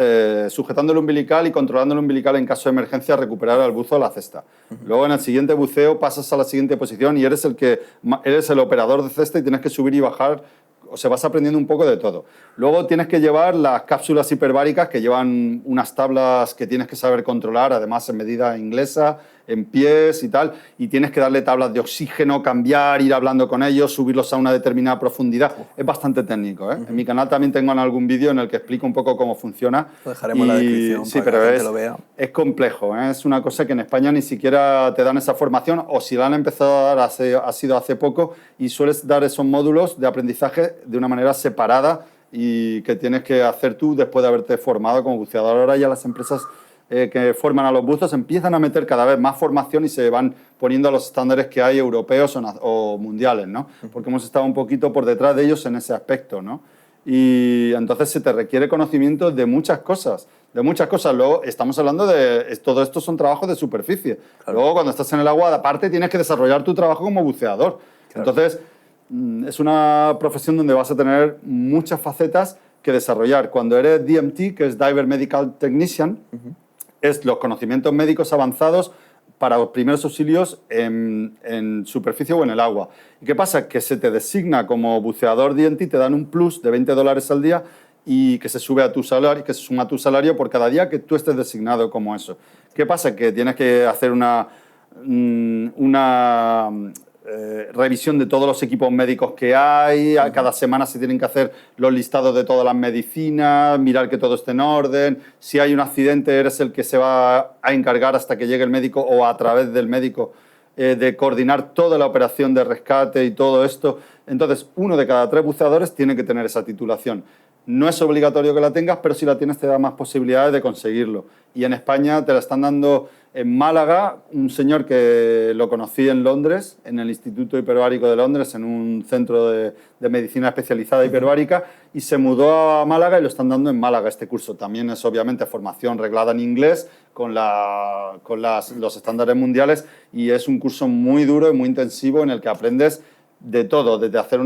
sujetando el umbilical y controlando el umbilical en caso de emergencia, recuperar al buzo a la cesta. Luego en el siguiente buceo pasas a la siguiente posición y eres el operador de cesta y tienes que subir y bajar. O sea, vas aprendiendo un poco de todo. Luego tienes que llevar las cápsulas hiperbáricas que llevan unas tablas que tienes que saber controlar, además en medida inglesa, en pies y tal, y tienes que darle tablas de oxígeno, cambiar, ir hablando con ellos, subirlos a una determinada profundidad. Es bastante técnico, ¿eh? En mi canal también tengo algún vídeo en el que explico un poco cómo funciona. Lo dejaremos en la descripción sí, para que la gente lo vea. Es complejo, ¿eh? Es una cosa que en España ni siquiera te dan esa formación, o si la han empezado a dar ha sido hace poco, y sueles dar esos módulos de aprendizaje de una manera separada y que tienes que hacer tú después de haberte formado como buceador. Ahora ya las empresas que forman a los buzos empiezan a meter cada vez más formación y se van poniendo a los estándares que hay europeos o mundiales, ¿no? Porque hemos estado un poquito por detrás de ellos en ese aspecto, ¿no? Y entonces se te requiere conocimiento de muchas cosas, Luego estamos hablando de... Todo esto son trabajos de superficie. Claro. Luego cuando estás en el agua, aparte tienes que desarrollar tu trabajo como buceador. Claro. Entonces es una profesión donde vas a tener muchas facetas que desarrollar. Cuando eres DMT, que es Diver Medical Technician, es los conocimientos médicos avanzados para los primeros auxilios en superficie o en el agua. ¿Y qué pasa? Que se te designa como buceador DMT, te dan un plus de $20 al día y que se sube a tu salario, que se suma a tu salario por cada día que tú estés designado como eso. ¿Qué pasa? Que tienes que hacer una revisión de todos los equipos médicos que hay, cada semana se tienen que hacer los listados de todas las medicinas, mirar que todo esté en orden, si hay un accidente eres el que se va a encargar hasta que llegue el médico o a través del médico de coordinar toda la operación de rescate y todo esto. Entonces, 1 de cada 3 buceadores tiene que tener esa titulación. No es obligatorio que la tengas, pero si la tienes te da más posibilidades de conseguirlo. Y en España te la están dando en Málaga, un señor que lo conocí en Londres, en el Instituto Hiperbárico de Londres, en un centro de medicina especializada hiperbárica, y se mudó a Málaga y lo están dando en Málaga este curso. También es obviamente formación reglada en inglés, con los estándares mundiales, y es un curso muy duro y muy intensivo en el que aprendes de todo, desde hacer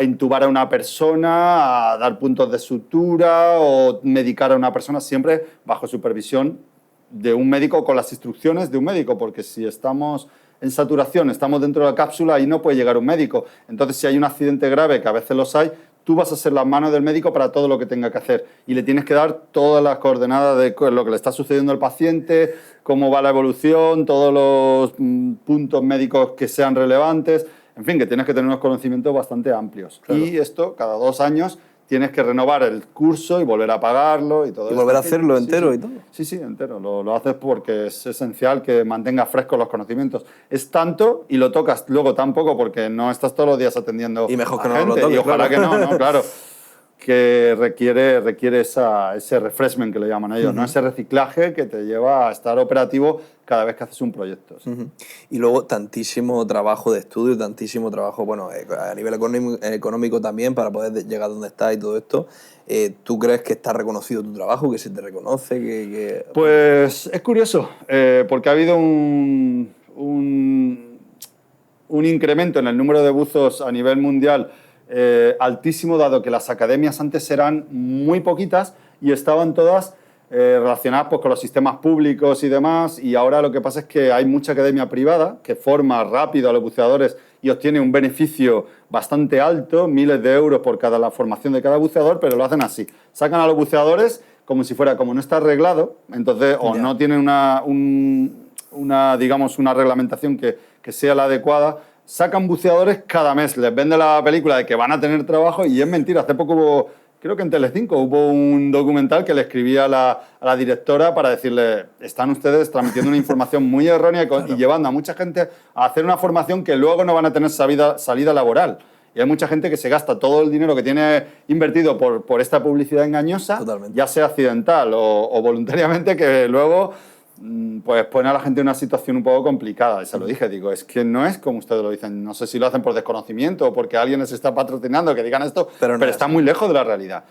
intubar a una persona, a dar puntos de sutura o medicar a una persona, siempre bajo supervisión de un médico, con las instrucciones de un médico, porque si estamos en saturación, estamos dentro de la cápsula y no puede llegar un médico. Entonces, si hay un accidente grave, que a veces los hay, tú vas a ser las manos del médico para todo lo que tenga que hacer y le tienes que dar todas las coordenadas de lo que le está sucediendo al paciente, cómo va la evolución, todos los puntos médicos que sean relevantes. En fin, que tienes que tener unos conocimientos bastante amplios. Claro. Y esto, cada 2 años, tienes que renovar el curso y volver a pagarlo y todo eso. Y volver a hacerlo entero y todo. Sí, entero. Lo haces porque es esencial que mantengas frescos los conocimientos. Es tanto y lo tocas luego tan poco porque no estás todos los días atendiendo y mejor a que no gente. lo toques, y ojalá claro. que no, claro. que requiere ese refreshment que le llaman ellos, ¿no? Ese reciclaje que te lleva a estar operativo cada vez que haces un proyecto. ¿Sí? Y luego tantísimo trabajo de estudio, tantísimo trabajo, bueno, a nivel económico también para poder llegar donde estás y todo esto. ¿Tú crees que está reconocido tu trabajo, que se te reconoce? Pues es curioso, porque ha habido un incremento en el número de buzos a nivel mundial altísimo, dado que las academias antes eran muy poquitas y estaban todas relacionadas pues, con los sistemas públicos y demás, y ahora lo que pasa es que hay mucha academia privada que forma rápido a los buceadores y obtiene un beneficio bastante alto, miles de euros por la formación de cada buceador, pero lo hacen así. Sacan a los buceadores como si fuera, como no está arreglado, entonces o no tienen digamos, una reglamentación que sea la adecuada. Sacan buceadores cada mes, les vende la película de que van a tener trabajo y es mentira. Hace poco hubo, creo que en Telecinco, hubo un documental que le escribía a la directora para decirle, están ustedes transmitiendo una información muy errónea y llevando a mucha gente a hacer una formación que luego no van a tener salida laboral. Y hay mucha gente que se gasta todo el dinero que tiene invertido por esta publicidad engañosa, ya sea accidental o voluntariamente, que luego pues pone a la gente en una situación un poco complicada. Y se lo dije, digo, es que no es como ustedes lo dicen. No sé si lo hacen por desconocimiento o porque alguien les está patrocinando que digan esto, pero está muy lejos de la realidad.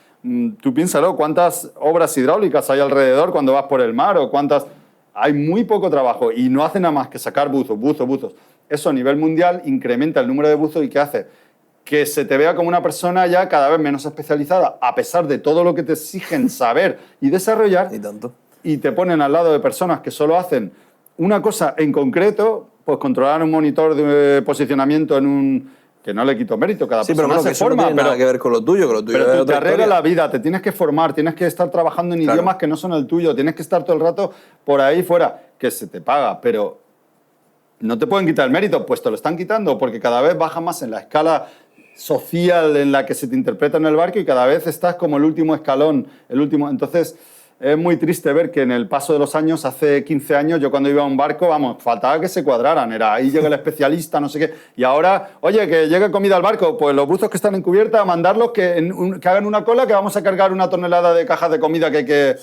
Tú piénsalo, ¿cuántas obras hidráulicas hay alrededor cuando vas por el mar? O cuántas... Hay muy poco trabajo y no hacen nada más que sacar buzos. Eso a nivel mundial incrementa el número de buzos y ¿qué hace? Que se te vea como una persona ya cada vez menos especializada, a pesar de todo lo que te exigen saber y desarrollar. Y tanto. Y te ponen al lado de personas que solo hacen una cosa en concreto, pues controlar un monitor de posicionamiento en un... que no le quito mérito, cada persona pero se que forma. No tiene nada que ver con lo tuyo, pero tú te arreglas la vida, te tienes que formar, tienes que estar trabajando en idiomas que no son el tuyo, tienes que estar todo el rato por ahí fuera, que se te paga, pero no te pueden quitar el mérito, pues te lo están quitando, porque cada vez baja más en la escala social en la que se te interpreta en el barco y cada vez estás como el último escalón, Entonces... Es muy triste ver que en el paso de los años, hace 15 años, yo cuando iba a un barco, vamos, faltaba que se cuadraran. Era, ahí llega el especialista, no sé qué. Y ahora, oye, que llegue comida al barco, pues los buzos que están en cubierta, mandarlos que hagan una cola, que vamos a cargar 1 tonelada de cajas de comida que hay que...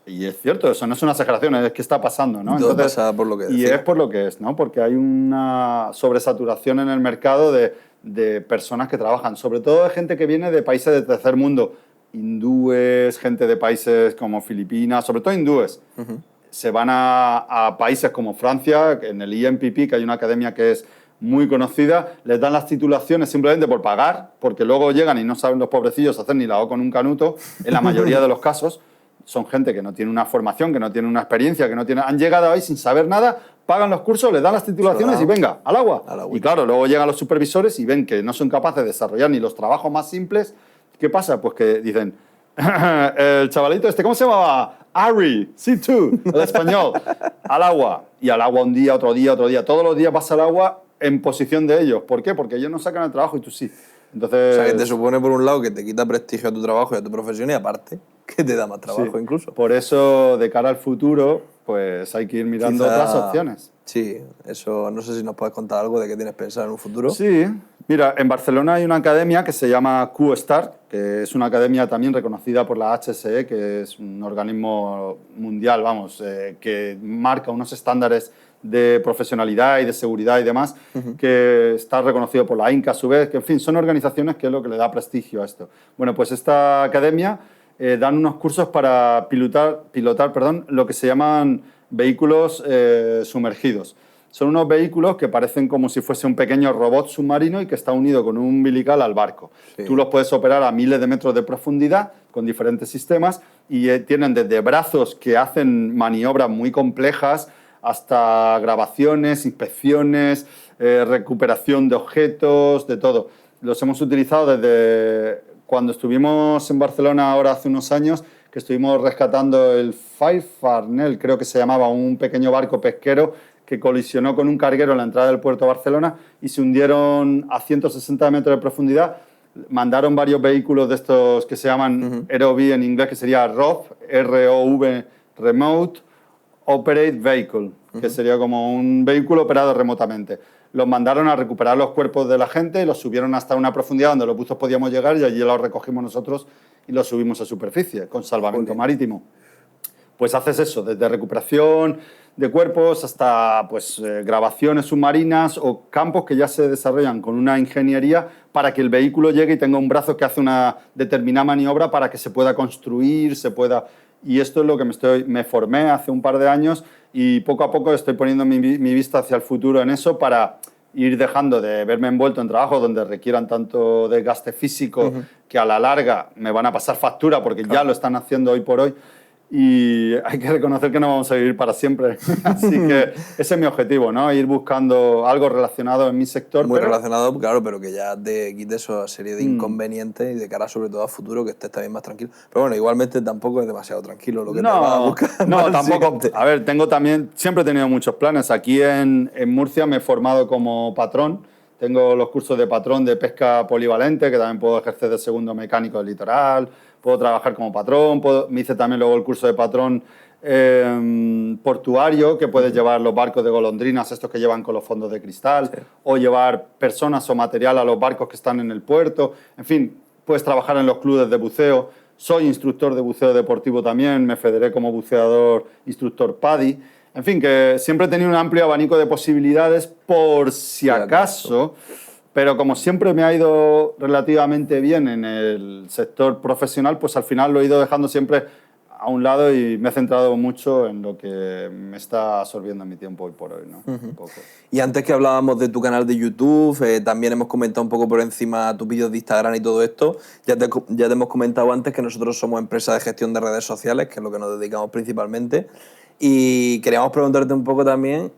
Y es cierto, eso no es una exageración, es que está pasando, ¿no? Entonces, pasa por lo que y es por lo que es, ¿no? Porque hay una sobresaturación en el mercado de personas que trabajan, sobre todo de gente que viene de países de tercer mundo, hindúes, gente de países como Filipinas, sobre todo hindúes. Se van a países como Francia, en el IMPP, que hay una academia que es muy conocida, les dan las titulaciones simplemente por pagar, porque luego llegan y no saben los pobrecillos hacer ni la O con un canuto, en la mayoría de los casos. Son gente que no tiene una formación, que no tiene una experiencia, han llegado ahí sin saber nada, pagan los cursos, les dan las titulaciones y venga, al agua. Y claro, luego llegan los supervisores y ven que no son capaces de desarrollar ni los trabajos más simples. ¿Qué pasa? Pues que dicen, el chavalito ¿cómo se llamaba? Ari, sí tú, el español, al agua. Y al agua un día, otro día, otro día. Todos los días vas al agua en posición de ellos. ¿Por qué? Porque ellos no sacan el trabajo y tú sí. Entonces, o sea, que te supone, por un lado, que te quita prestigio a tu trabajo y a tu profesión y, aparte, que te da más trabajo incluso. Por eso, de cara al futuro, pues hay que ir mirando otras opciones. Sí, eso, no sé si nos puedes contar algo de qué tienes pensado en un futuro. Sí, mira, en Barcelona hay una academia que se llama QStar, que es una academia también reconocida por la HSE, que es un organismo mundial, vamos, que marca unos estándares de profesionalidad y de seguridad y demás, que está reconocido por la INCA a su vez, que en fin, son organizaciones que es lo que le da prestigio a esto. Bueno, pues esta academia dan unos cursos para pilotar lo que se llaman vehículos sumergidos. Son unos vehículos que parecen como si fuese un pequeño robot submarino y que está unido con un umbilical al barco. Sí. Tú los puedes operar a miles de metros de profundidad con diferentes sistemas y tienen desde brazos que hacen maniobras muy complejas hasta grabaciones, inspecciones, recuperación de objetos, de todo. Los hemos utilizado desde cuando estuvimos en Barcelona ahora hace unos años, que estuvimos rescatando el Five Farnell, creo que se llamaba, un pequeño barco pesquero que colisionó con un carguero en la entrada del puerto de Barcelona y se hundieron a 160 metros de profundidad. Mandaron varios vehículos de estos que se llaman ROV en inglés, que sería ROV, R-O-V, Remote Operate Vehicle, que sería como un vehículo operado remotamente. los mandaron a recuperar los cuerpos de la gente y los subieron hasta una profundidad donde los buzos podíamos llegar y allí los recogimos nosotros y los subimos a superficie con salvamento marítimo. Pues haces eso, desde recuperación de cuerpos hasta pues, grabaciones submarinas o campos que ya se desarrollan con una ingeniería para que el vehículo llegue y tenga un brazo que hace una determinada maniobra para que se pueda construir, se pueda... Y esto es lo que me formé hace un par de años y poco a poco estoy poniendo mi vista hacia el futuro en eso para ir dejando de verme envuelto en trabajos donde requieran tanto desgaste físico que a la larga me van a pasar factura porque ya lo están haciendo hoy por hoy. Y hay que reconocer que no vamos a vivir para siempre. Así que ese es mi objetivo, ¿no? Ir buscando algo relacionado en mi sector. Muy relacionado, claro, pero que ya te quite esa serie de inconvenientes y de cara sobre todo a futuro, que estés también más tranquilo. Pero bueno, igualmente tampoco es demasiado tranquilo lo que te vas a buscar. No, tampoco. A ver, siempre he tenido muchos planes. Aquí en Murcia me he formado como patrón. Tengo los cursos de patrón de pesca polivalente, que también puedo ejercer de segundo mecánico del litoral. Puedo trabajar como patrón, me hice también luego el curso de patrón portuario, que puedes llevar los barcos de golondrinas, estos que llevan con los fondos de cristal, o llevar personas o material a los barcos que están en el puerto. En fin, puedes trabajar en los clubes de buceo. Soy instructor de buceo deportivo también, me federé como buceador, instructor PADI. En fin, que siempre he tenido un amplio abanico de posibilidades por si acaso. Pero como siempre me ha ido relativamente bien en el sector profesional, pues al final lo he ido dejando siempre a un lado y me he centrado mucho en lo que me está absorbiendo mi tiempo hoy por hoy, ¿no? Un poco. Y antes que hablábamos de tu canal de YouTube, también hemos comentado un poco por encima tus vídeos de Instagram y todo esto. Ya te hemos comentado antes que nosotros somos empresa de gestión de redes sociales, que es lo que nos dedicamos principalmente. Y queríamos preguntarte un poco también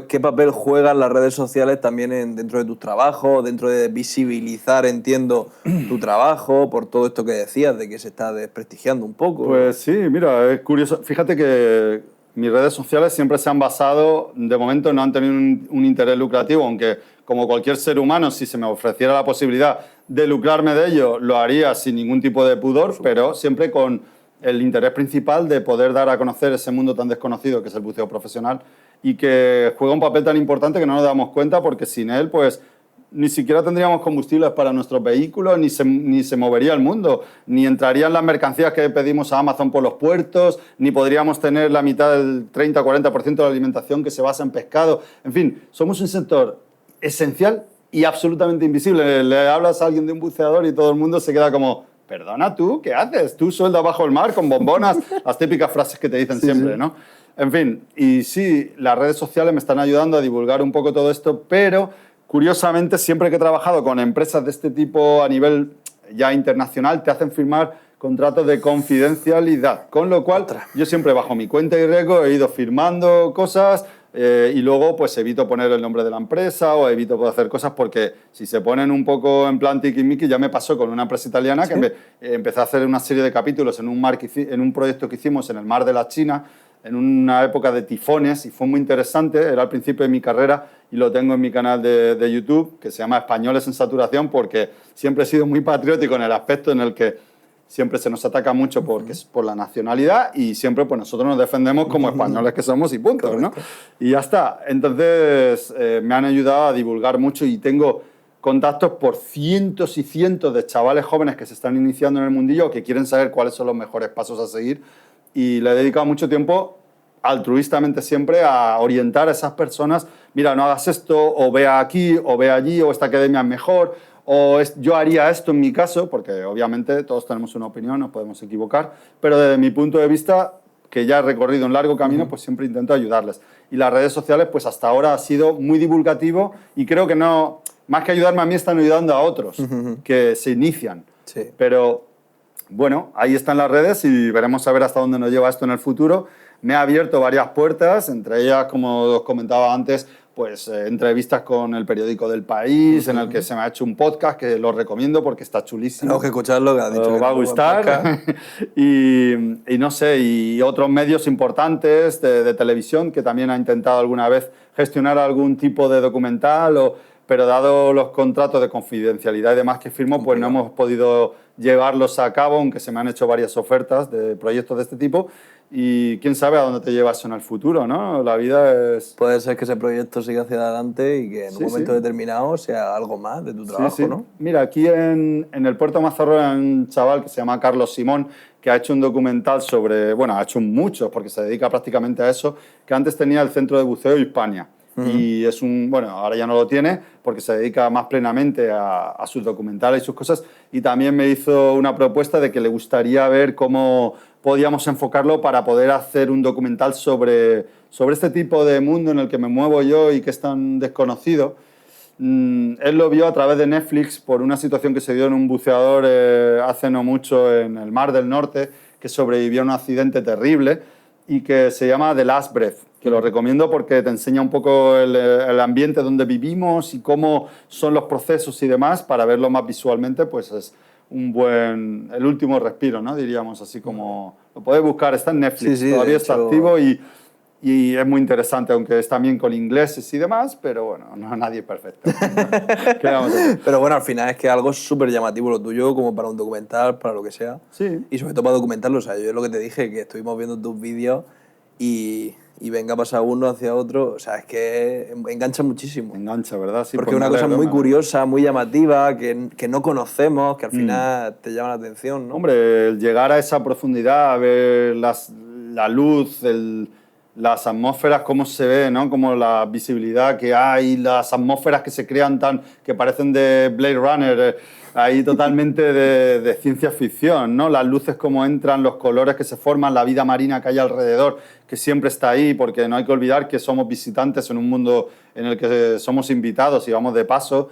¿qué papel juegan las redes sociales también dentro de tus trabajos, dentro de visibilizar, entiendo, tu trabajo, por todo esto que decías, de que se está desprestigiando un poco? Pues sí, mira, es curioso. Fíjate que mis redes sociales siempre se han basado, de momento no han tenido un interés lucrativo, aunque como cualquier ser humano, si se me ofreciera la posibilidad de lucrarme de ello, lo haría sin ningún tipo de pudor, pero siempre con el interés principal de poder dar a conocer ese mundo tan desconocido que es el buceo profesional y que juega un papel tan importante que no nos damos cuenta porque sin él, pues, ni siquiera tendríamos combustibles para nuestros vehículos, ni se movería el mundo, ni entrarían las mercancías que pedimos a Amazon por los puertos, ni podríamos tener la mitad del 30-40% de la alimentación que se basa en pescado. En fin, somos un sector esencial y absolutamente invisible. Le hablas a alguien de un buceador y todo el mundo se queda como... Perdona, ¿tú qué haces? Tú sueldas bajo el mar con bombonas, las típicas frases que te dicen siempre, ¿no? En fin, y sí, las redes sociales me están ayudando a divulgar un poco todo esto, pero curiosamente siempre que he trabajado con empresas de este tipo a nivel ya internacional, te hacen firmar contratos de confidencialidad, con lo cual yo siempre bajo mi cuenta y riesgo he ido firmando cosas y luego pues evito poner el nombre de la empresa o evito hacer cosas porque si se ponen un poco en plan tiquismiquis, ya me pasó con una empresa italiana que empecé a hacer una serie de capítulos en un proyecto que hicimos en el mar de la China en una época de tifones y fue muy interesante, era al principio de mi carrera y lo tengo en mi canal de YouTube que se llama Españoles en Saturación porque siempre he sido muy patriótico en el aspecto en el que siempre se nos ataca mucho porque es por la nacionalidad y siempre pues nosotros nos defendemos como españoles que somos y punto, ¿no? Y ya está. Entonces me han ayudado a divulgar mucho y tengo contactos por cientos y cientos de chavales jóvenes que se están iniciando en el mundillo que quieren saber cuáles son los mejores pasos a seguir y le he dedicado mucho tiempo altruistamente siempre a orientar a esas personas, mira, no hagas esto, o ve aquí, o ve allí, o esta academia es mejor, yo haría esto en mi caso, porque obviamente todos tenemos una opinión, nos podemos equivocar, pero desde mi punto de vista, que ya he recorrido un largo camino, pues siempre intento ayudarles. Y las redes sociales, pues hasta ahora ha sido muy divulgativo y creo que no, más que ayudarme a mí, están ayudando a otros que se inician. Sí. Pero bueno, ahí están las redes y veremos a ver hasta dónde nos lleva esto en el futuro. Me ha abierto varias puertas, entre ellas, como os comentaba antes, pues entrevistas con el periódico del País, en el que se me ha hecho un podcast que lo recomiendo porque está chulísimo. Tengo que escucharlo, que ha dicho que va a gustar. y no sé, y otros medios importantes de televisión que también ha intentado alguna vez gestionar algún tipo de documental, pero dado los contratos de confidencialidad y demás que firmo, pues no hemos podido llevarlos a cabo, aunque se me han hecho varias ofertas de proyectos de este tipo. Y quién sabe a dónde te lleva eso en el futuro, ¿no? La vida es... Puede ser que ese proyecto siga hacia adelante y que en un momento determinado sea algo más de tu trabajo, ¿no? Mira, aquí en el puerto de Mazarrón hay un chaval que se llama Carlos Simón, que ha hecho un documental sobre... Bueno, ha hecho muchos, porque se dedica prácticamente a eso, que antes tenía el Centro de Buceo Hispania. Y es un... Bueno, ahora ya no lo tiene, porque se dedica más plenamente a sus documentales y sus cosas. Y también me hizo una propuesta de que le gustaría ver cómo podíamos enfocarlo para poder hacer un documental sobre este tipo de mundo en el que me muevo yo y que es tan desconocido. Él lo vio a través de Netflix por una situación que se dio en un buceador hace no mucho en el Mar del Norte, que sobrevivió a un accidente terrible y que se llama The Last Breath, que lo recomiendo porque te enseña un poco el ambiente donde vivimos y cómo son los procesos y demás. Para verlo más visualmente, pues es el último respiro, ¿no? Diríamos, así como... Lo podéis buscar, está en Netflix, todavía está activo y es muy interesante, aunque es también con ingleses y demás, pero bueno, no, nadie es perfecto. ¿Qué vamos a hacer? Pero bueno, al final es que algo súper llamativo lo tuyo, como para un documental, para lo que sea. Sí. Y sobre todo para documentarlo, o sea, yo es lo que te dije, que estuvimos viendo tus vídeos y venga, pasa uno hacia otro, o sea, es que engancha muchísimo. Engancha, ¿verdad? Sí, porque es una cosa muy curiosa, muy llamativa, que no conocemos, que al final te llama la atención, ¿no? Hombre, el llegar a esa profundidad, a ver la luz, las atmósferas, cómo se ve, ¿no? Como la visibilidad que hay, las atmósferas que se crean que parecen de Blade Runner, ahí totalmente de ciencia ficción, ¿no? Las luces cómo entran, los colores que se forman, la vida marina que hay alrededor, que siempre está ahí, porque no hay que olvidar que somos visitantes en un mundo en el que somos invitados y vamos de paso.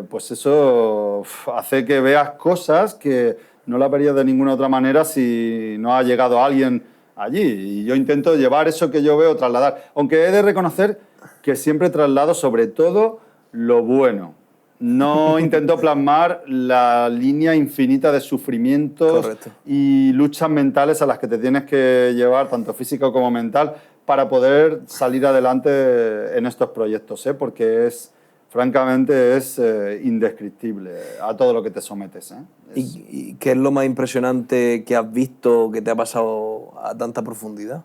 Pues eso hace que veas cosas que no las verías de ninguna otra manera si no ha llegado alguien allí. Y yo intento llevar eso que yo veo, trasladar. Aunque he de reconocer que siempre traslado sobre todo lo bueno. No intento plasmar la línea infinita de sufrimientos y luchas mentales a las que te tienes que llevar, tanto físico como mental, para poder salir adelante en estos proyectos, ¿eh? Porque francamente es indescriptible a todo lo que te sometes, ¿eh? ¿Y qué es lo más impresionante que has visto que te ha pasado a tanta profundidad?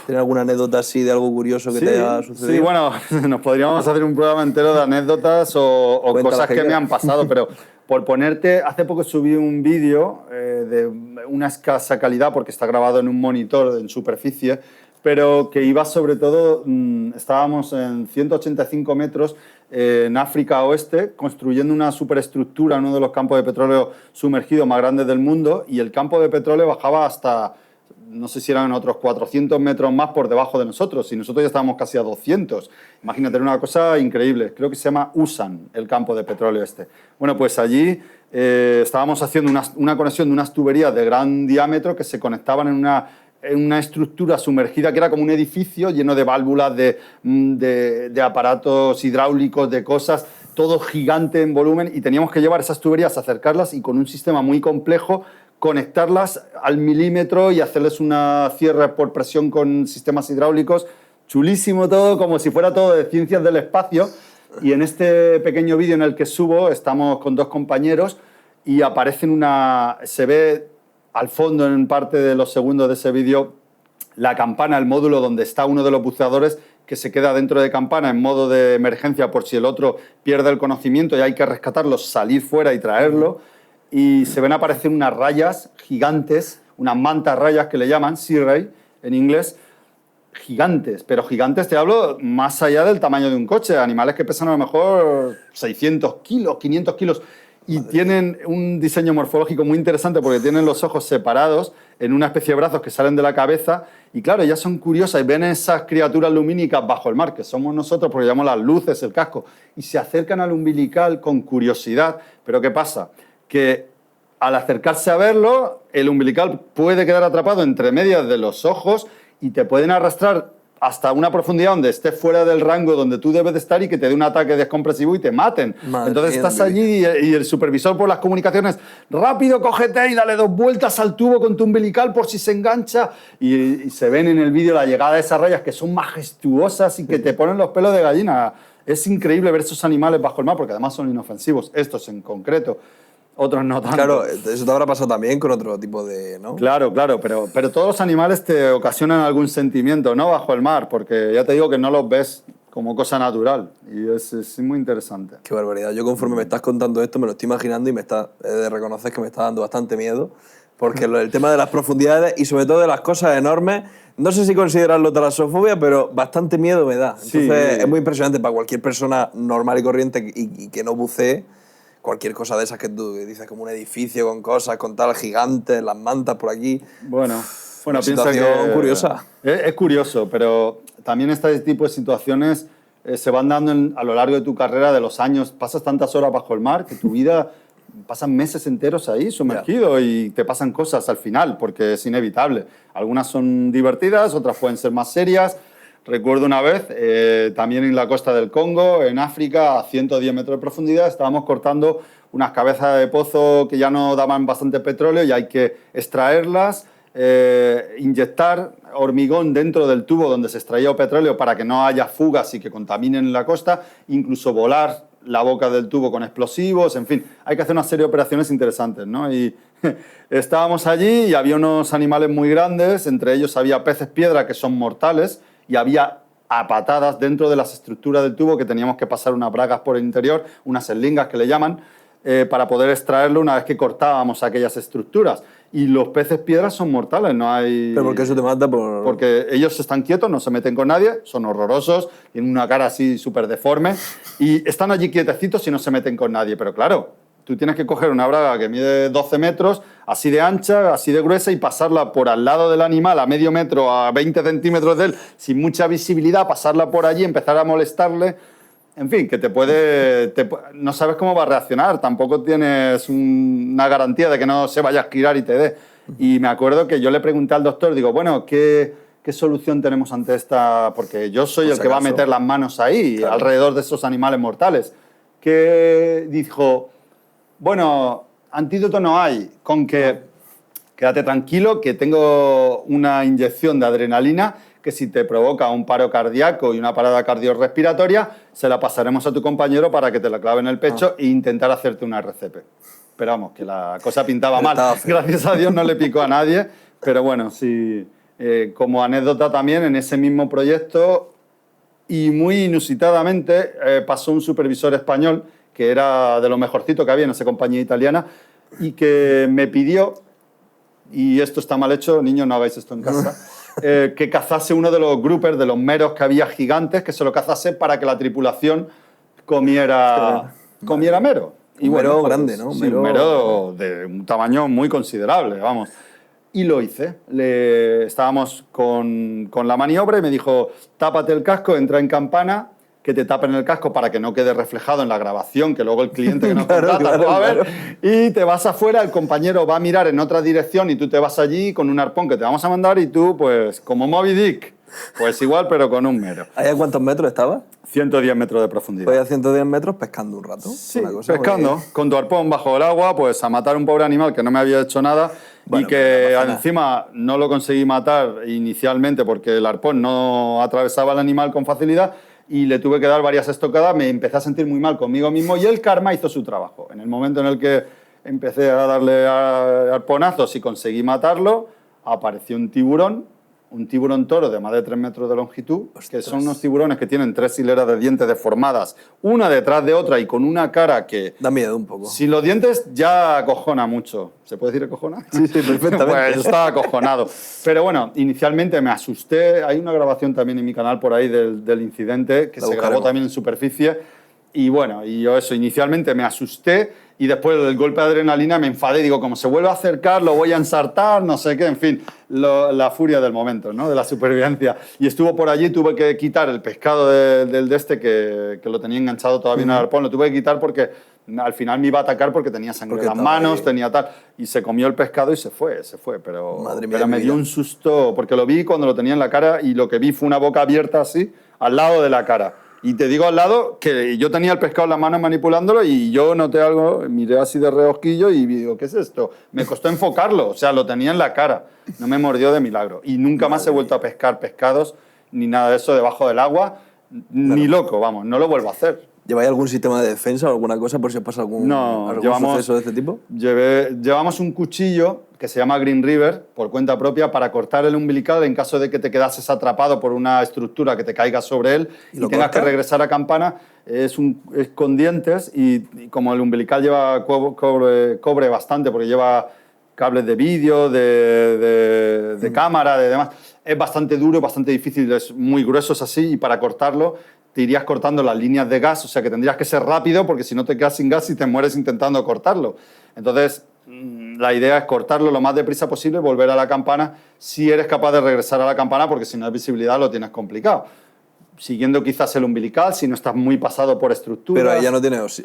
¿Tienes alguna anécdota así de algo curioso que te haya sucedido? Sí, bueno, nos podríamos hacer un programa entero de anécdotas o cosas que me han pasado, pero por ponerte, hace poco subí un vídeo de una escasa calidad porque está grabado en un monitor en superficie, pero que iba sobre todo, estábamos en 185 metros en África Oeste, construyendo una superestructura en uno de los campos de petróleo sumergidos más grandes del mundo, y el campo de petróleo bajaba hasta, no sé si eran otros 400 metros más por debajo de nosotros, y nosotros ya estábamos casi a 200. Imagínate, era una cosa increíble. Creo que se llama USAN, el campo de petróleo este. Bueno, pues allí estábamos haciendo una conexión de unas tuberías de gran diámetro que se conectaban en una estructura sumergida que era como un edificio lleno de válvulas, de aparatos hidráulicos, de cosas, todo gigante en volumen, y teníamos que llevar esas tuberías, acercarlas y con un sistema muy complejo conectarlas al milímetro y hacerles una cierre por presión con sistemas hidráulicos. Chulísimo todo, como si fuera todo de ciencias del espacio. Y en este pequeño vídeo en el que subo, estamos con dos compañeros y se ve al fondo, en parte de los segundos de ese vídeo, la campana, el módulo donde está uno de los buceadores, que se queda dentro de campana en modo de emergencia por si el otro pierde el conocimiento y hay que rescatarlo, salir fuera y traerlo. Y se ven aparecer unas rayas gigantes, unas mantas rayas que le llaman, sea ray en inglés, gigantes, pero gigantes te hablo más allá del tamaño de un coche, animales que pesan a lo mejor 600 kilos, 500 kilos, y tienen un diseño morfológico muy interesante porque tienen los ojos separados en una especie de brazos que salen de la cabeza, y claro, ellas son curiosas y ven esas criaturas lumínicas bajo el mar, que somos nosotros porque llamamos las luces, el casco, y se acercan al umbilical con curiosidad. Pero ¿qué pasa? Que al acercarse a verlo, el umbilical puede quedar atrapado entre medias de los ojos y te pueden arrastrar hasta una profundidad donde estés fuera del rango donde tú debes de estar y que te dé un ataque descompresivo y te maten. Entonces estás allí y el supervisor por las comunicaciones, rápido, cógete y dale 2 vueltas al tubo con tu umbilical por si se engancha. Y se ven en el vídeo la llegada de esas rayas que son majestuosas y que te ponen los pelos de gallina. Es increíble ver esos animales bajo el mar, porque además son inofensivos, estos en concreto, otros no tanto. Claro, eso te habrá pasado también con otro tipo de... ¿no? Claro, pero todos los animales te ocasionan algún sentimiento, ¿no? Bajo el mar, porque ya te digo que no los ves como cosa natural y es muy interesante. Qué barbaridad. Yo conforme me estás contando esto me lo estoy imaginando y he de reconocer que me está dando bastante miedo, porque el tema de las profundidades y sobre todo de las cosas enormes, no sé si considerarlo talasofobia, pero bastante miedo me da. Entonces es muy impresionante para cualquier persona normal y corriente y que no bucee. Cualquier cosa de esas que tú dices, como un edificio con cosas, con tal gigantes, las mantas por aquí. Bueno, piensa que curiosa. Es curioso, pero también este tipo de situaciones se van dando a lo largo de tu carrera, de los años. Pasas tantas horas bajo el mar que tu vida pasan meses enteros ahí sumergido y te pasan cosas al final porque es inevitable. Algunas son divertidas, otras pueden ser más serias. Recuerdo una vez, también en la costa del Congo, en África, a 110 metros de profundidad, estábamos cortando unas cabezas de pozo que ya no daban bastante petróleo y hay que extraerlas, inyectar hormigón dentro del tubo donde se extraía el petróleo para que no haya fugas y que contaminen la costa, incluso volar la boca del tubo con explosivos, en fin, hay que hacer una serie de operaciones interesantes, ¿no? Y estábamos allí y había unos animales muy grandes, entre ellos había peces piedra que son mortales, y había a patadas dentro de las estructuras del tubo que teníamos que pasar unas bragas por el interior, unas slingas que le llaman, para poder extraerlo una vez que cortábamos aquellas estructuras. Y los peces piedras son mortales, no hay... ¿Pero por qué eso te mata? Porque ellos están quietos, no se meten con nadie, son horrorosos, tienen una cara así súper deforme y están allí quietecitos y no se meten con nadie. Pero claro, tú tienes que coger una braga que mide 12 metros, así de ancha, así de gruesa, y pasarla por al lado del animal, a medio metro, a 20 centímetros de él, sin mucha visibilidad, pasarla por allí, empezar a molestarle. En fin, que no sabes cómo va a reaccionar, tampoco tienes una garantía de que no se vaya a girar y te dé. Y me acuerdo que yo le pregunté al doctor, digo, bueno, ¿qué solución tenemos ante esta? Porque yo soy el que va a meter las manos ahí, claro, alrededor de esos animales mortales. Que dijo, bueno, antídoto no hay, con que quédate tranquilo, que tengo una inyección de adrenalina que si te provoca un paro cardíaco y una parada cardiorrespiratoria, se la pasaremos a tu compañero para que te la clave en el pecho e intentar hacerte una RCP. Pero vamos, que la cosa pintaba mal. Gracias a Dios no le picó a nadie, pero bueno, sí, como anécdota también, en ese mismo proyecto, y muy inusitadamente, pasó un supervisor español, que era de lo mejorcito que había en esa compañía italiana, y que me pidió, y esto está mal hecho, niños, no hagáis esto en casa, que cazase uno de los groupers, de los meros que había gigantes, que se lo cazase para que la tripulación comiera mero. Y un mero grande, ¿no? Sí, un mero de un tamaño muy considerable, vamos. Y lo hice. Estábamos con la maniobra y me dijo, tápate el casco, entra en campana, que te tapen el casco para que no quede reflejado en la grabación, que luego el cliente que nos contrata lo va a ver, y te vas afuera, el compañero va a mirar en otra dirección y tú te vas allí con un arpón que te vamos a mandar y tú, pues, como Moby Dick, pues igual, pero con un mero. ¿Ahí a cuántos metros estaba? 110 metros de profundidad. Pues a 110 metros pescando un rato. Sí, pescando, con tu arpón bajo el agua, pues a matar un pobre animal que no me había hecho nada, bueno, y que encima no lo conseguí matar inicialmente porque el arpón no atravesaba el animal con facilidad, y le tuve que dar varias estocadas, me empecé a sentir muy mal conmigo mismo y el karma hizo su trabajo. En el momento en el que empecé a darle arponazos y conseguí matarlo, apareció un tiburón toro de más de 3 metros de longitud, que son unos tiburones que tienen 3 hileras de dientes deformadas, una detrás de otra y con una cara que... Da miedo un poco. Sin los dientes ya acojona mucho. ¿Se puede decir acojona? Sí, perfectamente. Pues estaba acojonado. Pero bueno, inicialmente me asusté. Hay una grabación también en mi canal por ahí del incidente, que se grabó también en superficie. Y bueno, y yo eso, inicialmente me asusté y después del golpe de adrenalina me enfadé. Digo, como se vuelve a acercar, lo voy a ensartar, no sé qué, en fin, la furia del momento, ¿no? De la supervivencia. Y estuvo por allí, tuve que quitar el pescado que lo tenía enganchado todavía en el arpón, lo tuve que quitar porque al final me iba a atacar porque tenía sangre en las manos, tenía tal, y se comió el pescado y se fue, pero, madre mía, pero me dio un susto, porque lo vi cuando lo tenía en la cara y lo que vi fue una boca abierta así, al lado de la cara. Y te digo al lado que yo tenía el pescado en las manos manipulándolo y yo noté algo, miré así de reojillo y digo, ¿qué es esto? Me costó enfocarlo, o sea, lo tenía en la cara, no me mordió de milagro. Y nunca más he vuelto a pescar pescados ni nada de eso debajo del agua. Ni loco, vamos, no lo vuelvo a hacer. ¿Lleváis algún sistema de defensa o alguna cosa por si os pasa algún suceso de este tipo? Llevamos un cuchillo que se llama Green River, por cuenta propia, para cortar el umbilical en caso de que te quedases atrapado por una estructura que te caiga sobre él y tengas que regresar a campana. Es con dientes y como el umbilical lleva cobre bastante, porque lleva cables de vídeo, de cámara, de demás, es bastante duro, bastante difícil, es muy grueso, es así, y para cortarlo te irías cortando las líneas de gas, o sea que tendrías que ser rápido porque si no te quedas sin gas y te mueres intentando cortarlo. Entonces, la idea es cortarlo lo más deprisa posible, volver a la campana, si eres capaz de regresar a la campana, porque si no hay visibilidad lo tienes complicado. Siguiendo quizás el umbilical, si no estás muy pasado por estructuras. Pero ahí ya no tienes...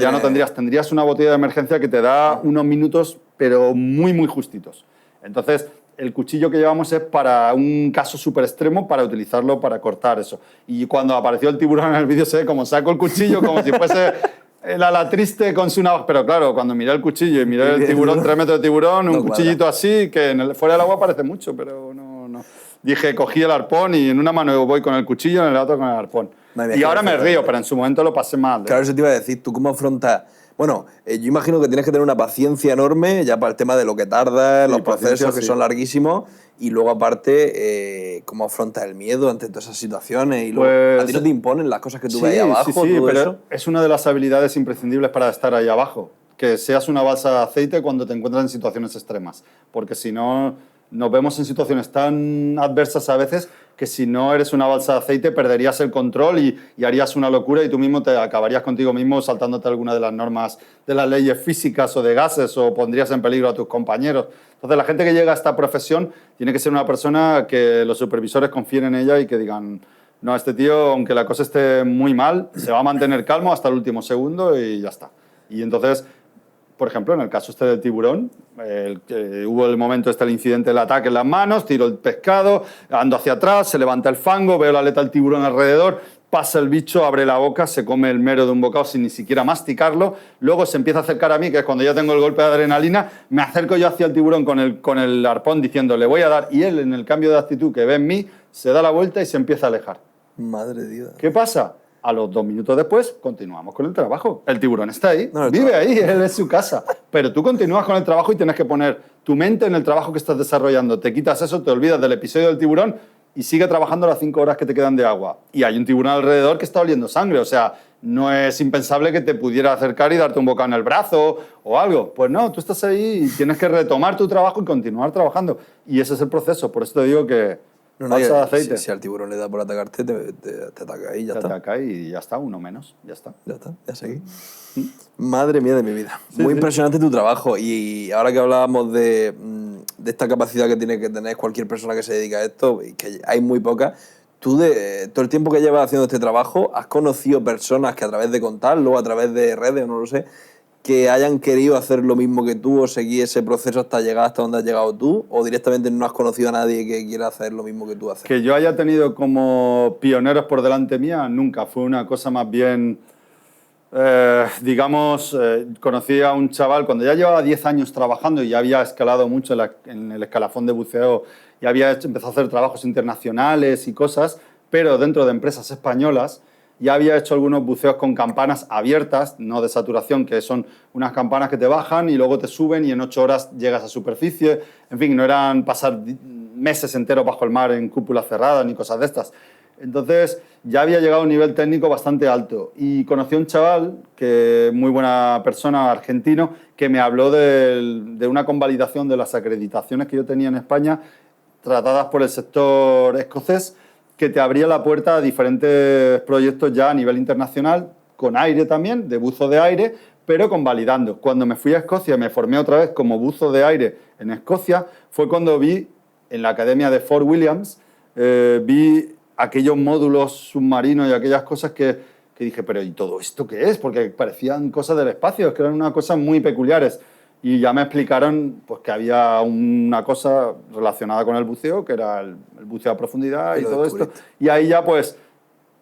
ya no tendrías. Tendrías una botella de emergencia que te da unos minutos, pero muy, muy justitos. Entonces, el cuchillo que llevamos es para un caso súper extremo, para utilizarlo para cortar eso. Y cuando apareció el tiburón en el vídeo se ve como saco el cuchillo, como si fuese el ala triste con su navaja. Pero claro, cuando miré el cuchillo y miré el tiburón, 3 metros de tiburón, un cuchillito así, que fuera del agua parece mucho, pero no. Dije, cogí el arpón y en una mano voy con el cuchillo, en la otra con el arpón. Y ahora me río, pero en su momento lo pasé mal. Claro, eso te iba a decir, ¿tú cómo afrontas...? Bueno, yo imagino que tienes que tener una paciencia enorme ya para el tema de lo que tarda, los procesos que son larguísimos, y luego aparte, ¿cómo afrontas el miedo ante todas esas situaciones? Y luego, ¿a ti no te imponen las cosas que tú ves ahí abajo? Sí, pero eso es una de las habilidades imprescindibles para estar ahí abajo, que seas una balsa de aceite cuando te encuentras en situaciones extremas, porque si no, nos vemos en situaciones tan adversas a veces que si no eres una balsa de aceite perderías el control y harías una locura y tú mismo te acabarías contigo mismo saltándote alguna de las normas de las leyes físicas o de gases o pondrías en peligro a tus compañeros. Entonces la gente que llega a esta profesión tiene que ser una persona que los supervisores confíen en ella y que digan, no, este tío, aunque la cosa esté muy mal, se va a mantener calmo hasta el último segundo y ya está. Y entonces, por ejemplo, en el caso este del tiburón, hubo el momento el incidente del ataque en las manos, tiro el pescado, ando hacia atrás, se levanta el fango, veo la aleta del tiburón alrededor, pasa el bicho, abre la boca, se come el mero de un bocado sin ni siquiera masticarlo, luego se empieza a acercar a mí, que es cuando ya tengo el golpe de adrenalina, me acerco yo hacia el tiburón con el arpón diciendo, le voy a dar, y él, en el cambio de actitud que ve en mí, se da la vuelta y se empieza a alejar. Madre Dios. ¿Qué pasa? A los 2 minutos después, continuamos con el trabajo. El tiburón está ahí, vive ahí, él es su casa. Pero tú continúas con el trabajo y tienes que poner tu mente en el trabajo que estás desarrollando. Te quitas eso, te olvidas del episodio del tiburón y sigue trabajando las 5 horas que te quedan de agua. Y hay un tiburón alrededor que está oliendo sangre. O sea, no es impensable que te pudiera acercar y darte un bocado en el brazo o algo. Pues no, tú estás ahí y tienes que retomar tu trabajo y continuar trabajando. Y ese es el proceso. Por eso te digo que... balsa de aceite. Si al tiburón le da por atacarte, te ataca y ya está. Te ataca y ya está, uno menos, ya está. Ya seguí. Madre mía de mi vida. Muy impresionante tu trabajo. Y ahora que hablábamos de esta capacidad que tiene que tener cualquier persona que se dedica a esto, y que hay muy pocas, tú todo el tiempo que llevas haciendo este trabajo, ¿has conocido personas que a través de contarlo, a través de redes, o no lo sé, que hayan querido hacer lo mismo que tú o seguir ese proceso hasta llegar hasta donde has llegado tú, o directamente no has conocido a nadie que quiera hacer lo mismo que tú haces? Que yo haya tenido como pioneros por delante mía, nunca. Fue una cosa más bien, conocí a un chaval cuando ya llevaba 10 años trabajando y ya había escalado mucho en el escalafón de buceo y había empezado a hacer trabajos internacionales y cosas, pero dentro de empresas españolas. Ya había hecho algunos buceos con campanas abiertas, no de saturación, que son unas campanas que te bajan y luego te suben y en 8 horas llegas a superficie. En fin, no eran pasar meses enteros bajo el mar en cúpula cerrada ni cosas de estas. Entonces ya había llegado a un nivel técnico bastante alto y conocí a un chaval, muy buena persona, argentino, que me habló de una convalidación de las acreditaciones que yo tenía en España tratadas por el sector escocés, que te abría la puerta a diferentes proyectos ya a nivel internacional, con aire también, de buzo de aire, pero convalidando. Cuando me fui a Escocia, me formé otra vez como buzo de aire en Escocia, fue cuando vi en la academia de Fort Williams, vi aquellos módulos submarinos y aquellas cosas que dije, pero ¿y todo esto qué es? Porque parecían cosas del espacio, es que eran unas cosas muy peculiares. Y ya me explicaron pues, que había una cosa relacionada con el buceo, que era el buceo a profundidad y todo esto. Y ahí ya pues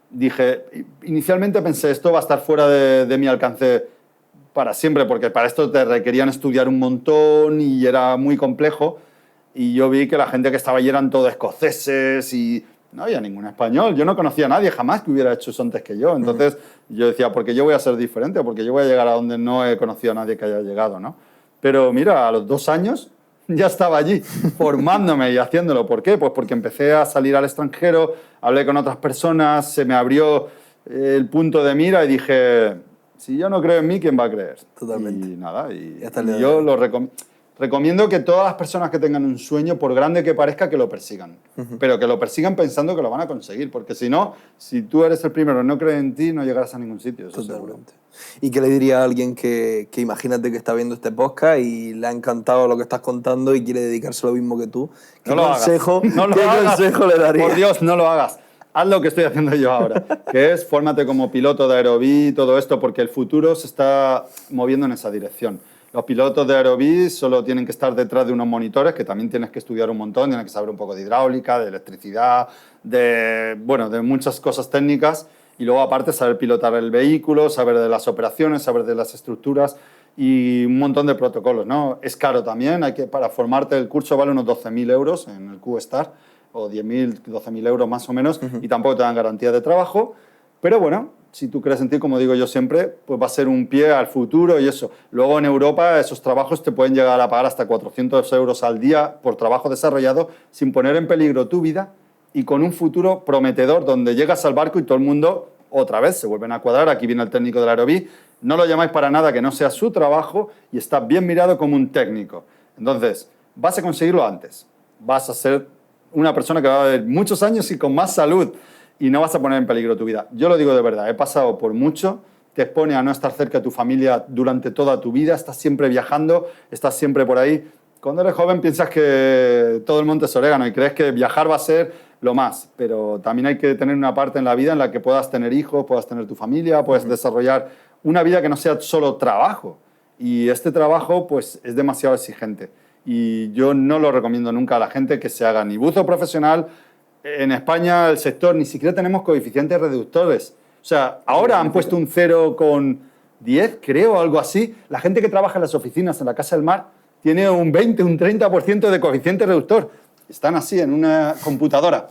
dije, inicialmente pensé, esto va a estar fuera de mi alcance para siempre, porque para esto te requerían estudiar un montón y era muy complejo. Y yo vi que la gente que estaba allí eran todos escoceses y no había ningún español. Yo no conocía a nadie jamás que hubiera hecho eso antes que yo. Entonces yo decía, ¿por qué yo voy a ser diferente? Porque yo voy a llegar a donde no he conocido a nadie que haya llegado, ¿no? Pero mira, a los 2 años ya estaba allí, formándome y haciéndolo. ¿Por qué? Pues porque empecé a salir al extranjero, hablé con otras personas, se me abrió el punto de mira y dije, si yo no creo en mí, ¿quién va a creer? Totalmente. Y nada, y yo lo recomiendo que todas las personas que tengan un sueño, por grande que parezca, que lo persigan. Pero que lo persigan pensando que lo van a conseguir, porque si no, si tú eres el primero y no crees en ti, no llegarás a ningún sitio. Eso Totalmente. ¿Y qué le diría a alguien que imagínate que está viendo este podcast y le ha encantado lo que estás contando y quiere dedicarse a lo mismo que tú? ¿Qué consejo le darías? Por Dios, no lo hagas. Haz lo que estoy haciendo yo ahora, que es fórmate como piloto de aerobí y todo esto, porque el futuro se está moviendo en esa dirección. Los pilotos de aerobí solo tienen que estar detrás de unos monitores, que también tienes que estudiar un montón, tienes que saber un poco de hidráulica, de electricidad, de muchas cosas técnicas, y luego aparte saber pilotar el vehículo, saber de las operaciones, saber de las estructuras y un montón de protocolos, ¿no? Es caro también, para formarte el curso vale unos 12.000 euros en el QStar, o 10.000, 12.000 euros más o menos, y tampoco te dan garantía de trabajo, pero bueno, si tú crees en ti, como digo yo siempre, pues va a ser un pie al futuro y eso. Luego en Europa esos trabajos te pueden llegar a pagar hasta 400 euros al día por trabajo desarrollado sin poner en peligro tu vida y con un futuro prometedor donde llegas al barco y todo el mundo otra vez se vuelven a cuadrar. Aquí viene el técnico del aerobí. No lo llamáis para nada que no sea su trabajo y está bien mirado como un técnico. Entonces, vas a conseguirlo antes. Vas a ser una persona que va a vivir muchos años y con más salud y no vas a poner en peligro tu vida. Yo lo digo de verdad, he pasado por mucho, te expone a no estar cerca de tu familia durante toda tu vida, estás siempre viajando, estás siempre por ahí. Cuando eres joven piensas que todo el monte es orégano y crees que viajar va a ser lo más, pero también hay que tener una parte en la vida en la que puedas tener hijos, puedas tener tu familia, puedas desarrollar una vida que no sea solo trabajo. Y este trabajo pues es demasiado exigente. Y yo no lo recomiendo nunca a la gente que se haga ni buzo profesional. En España el sector ni siquiera tenemos coeficientes reductores. O sea, ahora han puesto un 0,10, creo, algo así. La gente que trabaja en las oficinas, en la Casa del Mar, tiene un 20, un 30% de coeficiente reductor. Están así en una computadora.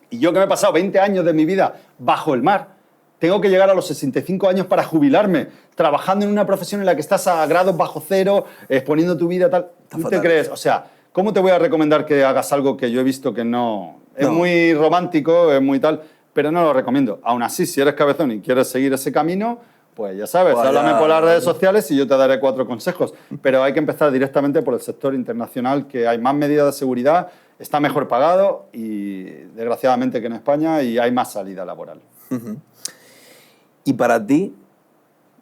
Y yo que me he pasado 20 años de mi vida bajo el mar, tengo que llegar a los 65 años para jubilarme, trabajando en una profesión en la que estás a grados bajo cero, exponiendo tu vida tal. ¿Tú te crees? O sea, ¿cómo te voy a recomendar que hagas algo que yo he visto que no? Es muy romántico, es muy tal, pero no lo recomiendo. Aún así, si eres cabezón y quieres seguir ese camino, pues ya sabes, háblame por las redes sociales y yo te daré 4 consejos. Pero hay que empezar directamente por el sector internacional, que hay más medidas de seguridad, está mejor pagado y, desgraciadamente, que en España, y hay más salida laboral. ¿Y para ti,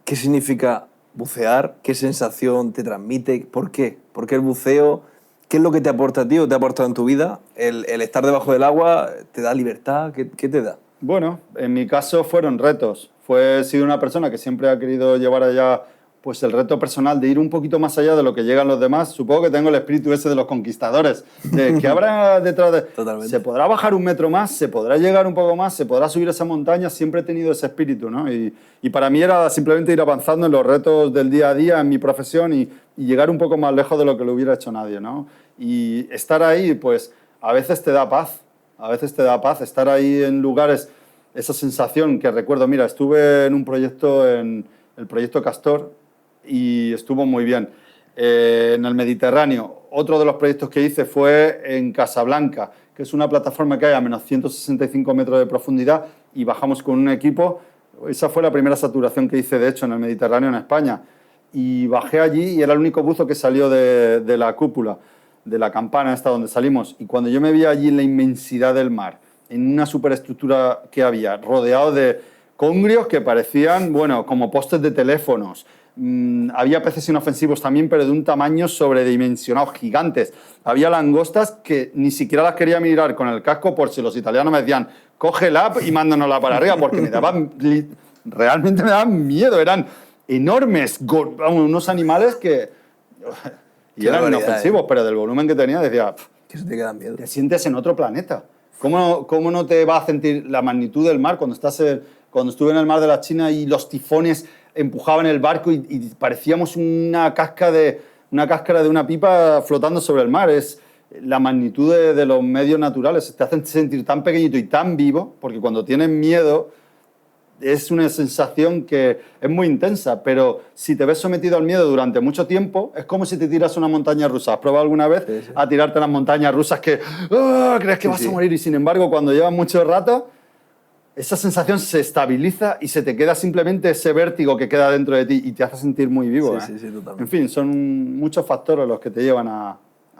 qué significa bucear? ¿Qué sensación te transmite? ¿Por qué? ¿Por qué el buceo? ¿Qué es lo que te aporta a ti o te ha aportado en tu vida? ¿El estar debajo del agua te da libertad? ¿Qué te da? Bueno, en mi caso fueron retos. He sido una persona que siempre ha querido llevar allá pues, el reto personal de ir un poquito más allá de lo que llegan los demás. Supongo que tengo el espíritu ese de los conquistadores, de que habrá detrás de... Totalmente. Se podrá bajar 1 metro más, se podrá llegar un poco más, se podrá subir esa montaña. Siempre he tenido ese espíritu, ¿no? Y para mí era simplemente ir avanzando en los retos del día a día, en mi profesión y llegar un poco más lejos de lo que lo hubiera hecho nadie, ¿no? Y estar ahí, pues, a veces te da paz. A veces te da paz estar ahí en lugares, esa sensación que recuerdo, mira, estuve en un proyecto, en el proyecto Castor, y estuvo muy bien. En el Mediterráneo, otro de los proyectos que hice fue en Casablanca, que es una plataforma que hay a menos 165 metros de profundidad, y bajamos con un equipo. Esa fue la primera saturación que hice, de hecho, en el Mediterráneo, en España. Y bajé allí y era el único buzo que salió de la cúpula, de la campana esta donde salimos. Y cuando yo me vi allí en la inmensidad del mar, en una superestructura que había, rodeado de congrios que parecían, bueno, como postes de teléfonos. Había peces inofensivos también, pero de un tamaño sobredimensionado, gigantes. Había langostas que ni siquiera las quería mirar con el casco por si los italianos me decían, cógela y mándanosla para arriba, porque realmente me daban miedo. Eran enormes, unos animales que... Y eran inofensivos, pero del volumen que tenía decía... Que eso te queda miedo. Te sientes en otro planeta. ¿Cómo no te va a sentir la magnitud del mar cuando estuve en el mar de la China y los tifones empujaban el barco y parecíamos una cáscara de una pipa flotando sobre el mar? Es la magnitud de los medios naturales te hacen sentir tan pequeñito y tan vivo, porque cuando tienes miedo es una sensación que es muy intensa, pero si te ves sometido al miedo durante mucho tiempo, es como si te tiras a una montaña rusa. ¿Has probado alguna vez a tirarte a las montañas rusas que crees que vas a morir? Y sin embargo, cuando llevas mucho rato, esa sensación se estabiliza y se te queda simplemente ese vértigo que queda dentro de ti y te hace sentir muy vivo. Sí, totalmente. En fin, son muchos factores los que te llevan a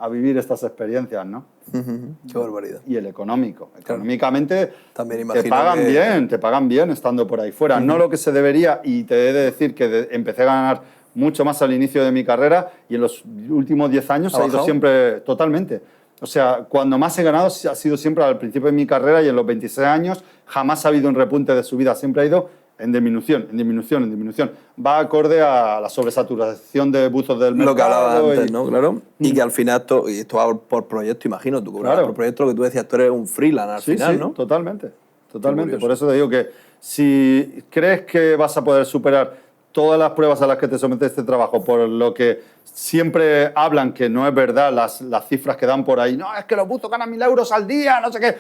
vivir estas experiencias, ¿no? Qué barbaridad. Y el económico. Económicamente también te pagan bien estando por ahí fuera. No lo que se debería, y te he de decir que empecé a ganar mucho más al inicio de mi carrera y en los últimos 10 años ha ido siempre totalmente. O sea, cuando más he ganado ha sido siempre al principio de mi carrera y en los 26 años jamás ha habido un repunte de subida, siempre ha ido en disminución, en disminución, en disminución. Va acorde a la sobresaturación de buzos del mercado. Lo que hablaba antes, ¿no? Claro. Y que al final, esto va por proyecto, imagino. Tú cobras por proyecto, lo que tú decías, tú eres un freelance al final, ¿no? Totalmente. Por eso te digo que si crees que vas a poder superar todas las pruebas a las que te somete este trabajo, por lo que siempre hablan que no es verdad, las cifras que dan por ahí, no, es que los buzos ganan 1.000 euros al día, no sé qué.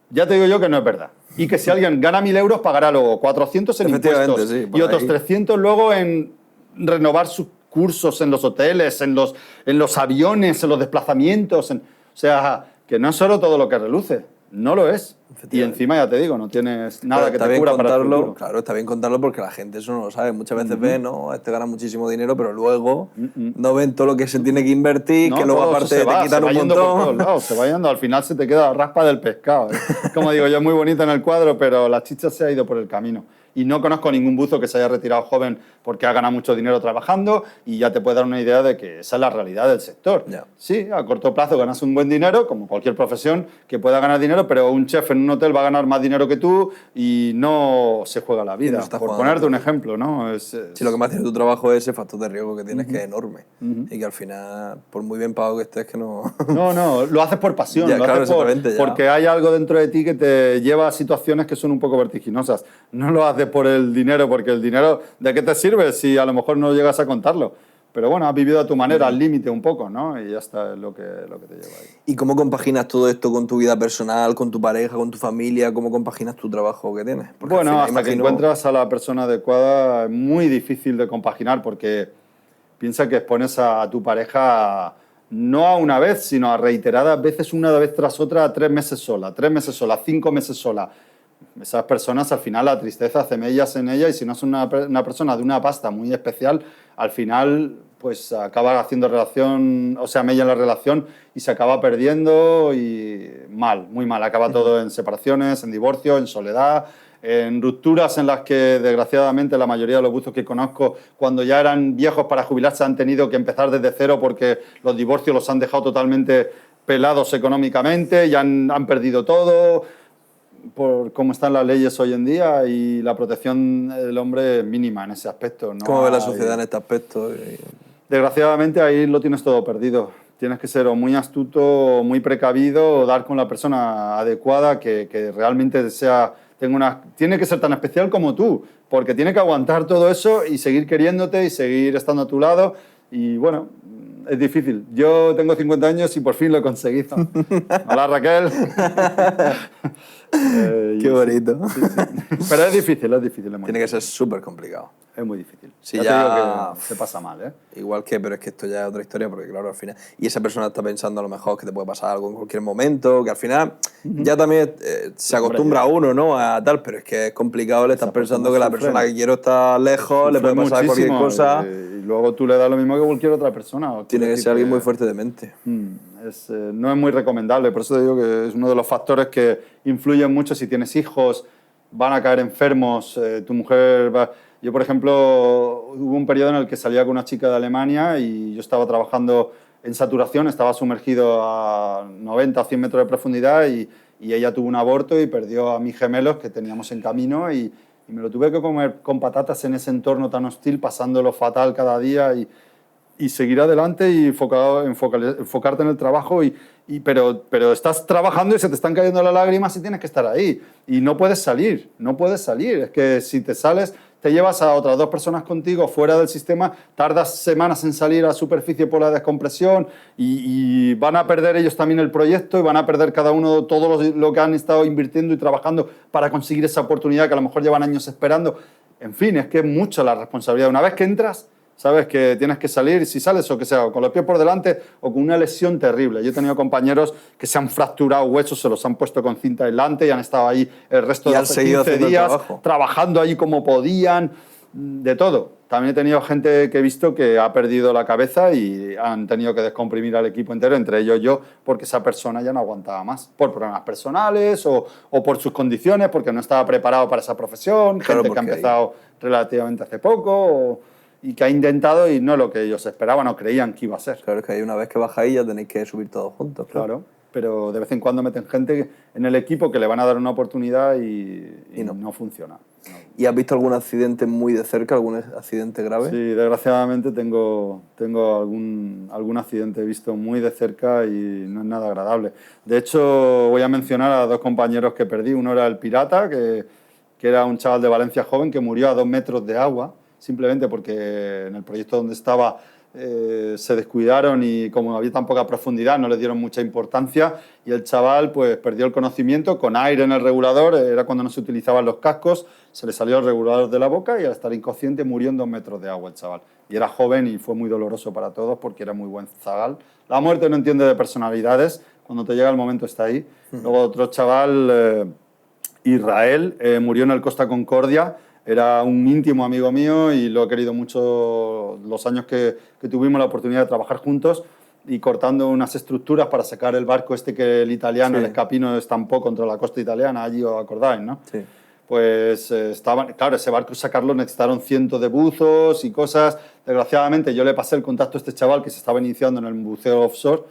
Ya te digo yo que no es verdad. Y que si alguien gana 1.000 euros, pagará luego 400 en impuestos y otros 300 luego en renovar sus cursos en los hoteles, en los aviones, en los desplazamientos. O sea, que no es solo todo lo que reluce. No lo es. Y encima, ya te digo, no tienes nada que te cubra para el futuro. Claro, está bien contarlo porque la gente eso no lo sabe. Muchas veces ve, ¿no? Este gana muchísimo dinero, pero luego no ven todo lo que se tiene que invertir, que luego aparte te quitan un montón. Se va yendo, al final se te queda la raspa del pescado. Como digo yo, es muy bonito en el cuadro, pero la chicha se ha ido por el camino. Y no conozco ningún buzo que se haya retirado joven porque ha ganado mucho dinero trabajando y ya te puede dar una idea de que esa es la realidad del sector. Sí, a corto plazo ganas un buen dinero, como cualquier profesión que pueda ganar dinero, pero un chef en un hotel va a ganar más dinero que tú y no se juega la vida. Por ponerte un ejemplo, ¿no? Sí, lo que más tiene tu trabajo es ese factor de riesgo que tienes, que es enorme. Y que al final, por muy bien pagado que estés, que no... No, lo haces por pasión, lo haces porque hay algo dentro de ti que te lleva a situaciones que son un poco vertiginosas. No lo haces por el dinero, porque el dinero, ¿de qué te sirve si a lo mejor no llegas a contarlo? Pero bueno, has vivido a tu manera, al límite un poco, ¿no? Y ya está lo que te lleva ahí. ¿Y cómo compaginas todo esto con tu vida personal, con tu pareja, con tu familia? ¿Cómo compaginas tu trabajo que tienes? Porque bueno, hasta que encuentras a la persona adecuada es muy difícil de compaginar porque piensa que expones a tu pareja no a una vez, sino a reiteradas veces, una vez tras otra, 3 meses sola, 5 meses sola. Esas personas, al final, la tristeza hace mellas en ella y si no es una persona de una pasta muy especial, al final, pues acaba haciendo relación, o sea, mella en la relación y se acaba perdiendo y mal, muy mal. Acaba todo en separaciones, en divorcio, en soledad, en rupturas en las que, desgraciadamente, la mayoría de los buzos que conozco, cuando ya eran viejos para jubilarse, han tenido que empezar desde cero porque los divorcios los han dejado totalmente pelados económicamente, ya han perdido todo, por cómo están las leyes hoy en día y la protección del hombre es mínima en ese aspecto. ¿No? ¿Cómo ve la sociedad en este aspecto? Desgraciadamente ahí lo tienes todo perdido. Tienes que ser o muy astuto, o muy precavido, o dar con la persona adecuada que realmente tiene que ser tan especial como tú, porque tiene que aguantar todo eso y seguir queriéndote y seguir estando a tu lado. Y bueno, es difícil. Yo tengo 50 años y por fin lo he conseguido. Hola, Raquel. Qué bonito. Sí. Pero es difícil. Tiene que ser súper complicado. Es muy difícil. Sí, ya te digo que se pasa mal, ¿eh? Igual que, pero es que esto ya es otra historia, porque claro, al final... Y esa persona está pensando a lo mejor que te puede pasar algo en cualquier momento, que al final ya también se acostumbra uno, ¿no? A tal, pero es que es complicado, le estás pensando que la persona que quiero está lejos, le puede pasar cualquier cosa. Y luego tú le das lo mismo que cualquier otra persona. Tiene que ser alguien muy fuerte de mente. No es muy recomendable, por eso te digo que es uno de los factores que influyen mucho. Si tienes hijos, van a caer enfermos, tu mujer va... Yo, por ejemplo, hubo un periodo en el que salía con una chica de Alemania y yo estaba trabajando en saturación, estaba sumergido a 90 o 100 metros de profundidad y ella tuvo un aborto y perdió a mis gemelos que teníamos en camino y me lo tuve que comer con patatas en ese entorno tan hostil, pasándolo fatal cada día y seguir adelante y enfocarte en el trabajo, pero estás trabajando y se te están cayendo las lágrimas y tienes que estar ahí. Y no puedes salir. Es que si te sales, te llevas a otras 2 personas contigo fuera del sistema, tardas semanas en salir a superficie por la descompresión y van a perder ellos también el proyecto y van a perder cada uno todo lo que han estado invirtiendo y trabajando para conseguir esa oportunidad que a lo mejor llevan años esperando. En fin, es que es mucha la responsabilidad. Una vez que entras, sabes que tienes que salir, si sales o que sea, con los pies por delante o con una lesión terrible. Yo he tenido compañeros que se han fracturado huesos, se los han puesto con cinta aislante y han estado ahí el resto de los 15 días trabajando allí como podían, de todo. También he tenido gente que he visto que ha perdido la cabeza y han tenido que descomprimir al equipo entero, entre ellos yo, porque esa persona ya no aguantaba más, por problemas personales o por sus condiciones, porque no estaba preparado para esa profesión, claro, gente que ha empezado relativamente hace poco y que ha intentado y no lo que ellos esperaban o creían que iba a ser. Claro, es que hay una vez que bajáis ya tenéis que subir todos juntos. Claro, pero de vez en cuando meten gente en el equipo que le van a dar una oportunidad y no funciona. No. ¿Y has visto algún accidente muy de cerca, algún accidente grave? Sí, desgraciadamente tengo algún accidente visto muy de cerca y no es nada agradable. De hecho, voy a mencionar a 2 compañeros que perdí. Uno era el Pirata, que era un chaval de Valencia joven que murió a 2 metros de agua, simplemente porque en el proyecto donde estaba se descuidaron y como había tan poca profundidad no le dieron mucha importancia y el chaval pues perdió el conocimiento con aire en el regulador, era cuando no se utilizaban los cascos, se le salió el regulador de la boca y al estar inconsciente murió en 2 metros de agua el chaval. Y era joven y fue muy doloroso para todos porque era muy buen zagal. La muerte no entiende de personalidades, cuando te llega el momento está ahí. Luego otro chaval, Israel, murió en el Costa Concordia. Era un íntimo amigo mío y lo he querido mucho los años que tuvimos la oportunidad de trabajar juntos y cortando unas estructuras para sacar el barco que el italiano, sí, el Escapino, estampó contra la costa italiana, allí os acordáis, ¿no? Sí. Pues claro, ese barco sacarlo necesitaron cientos de buzos y cosas. Desgraciadamente yo le pasé el contacto a este chaval que se estaba iniciando en el buceo offshore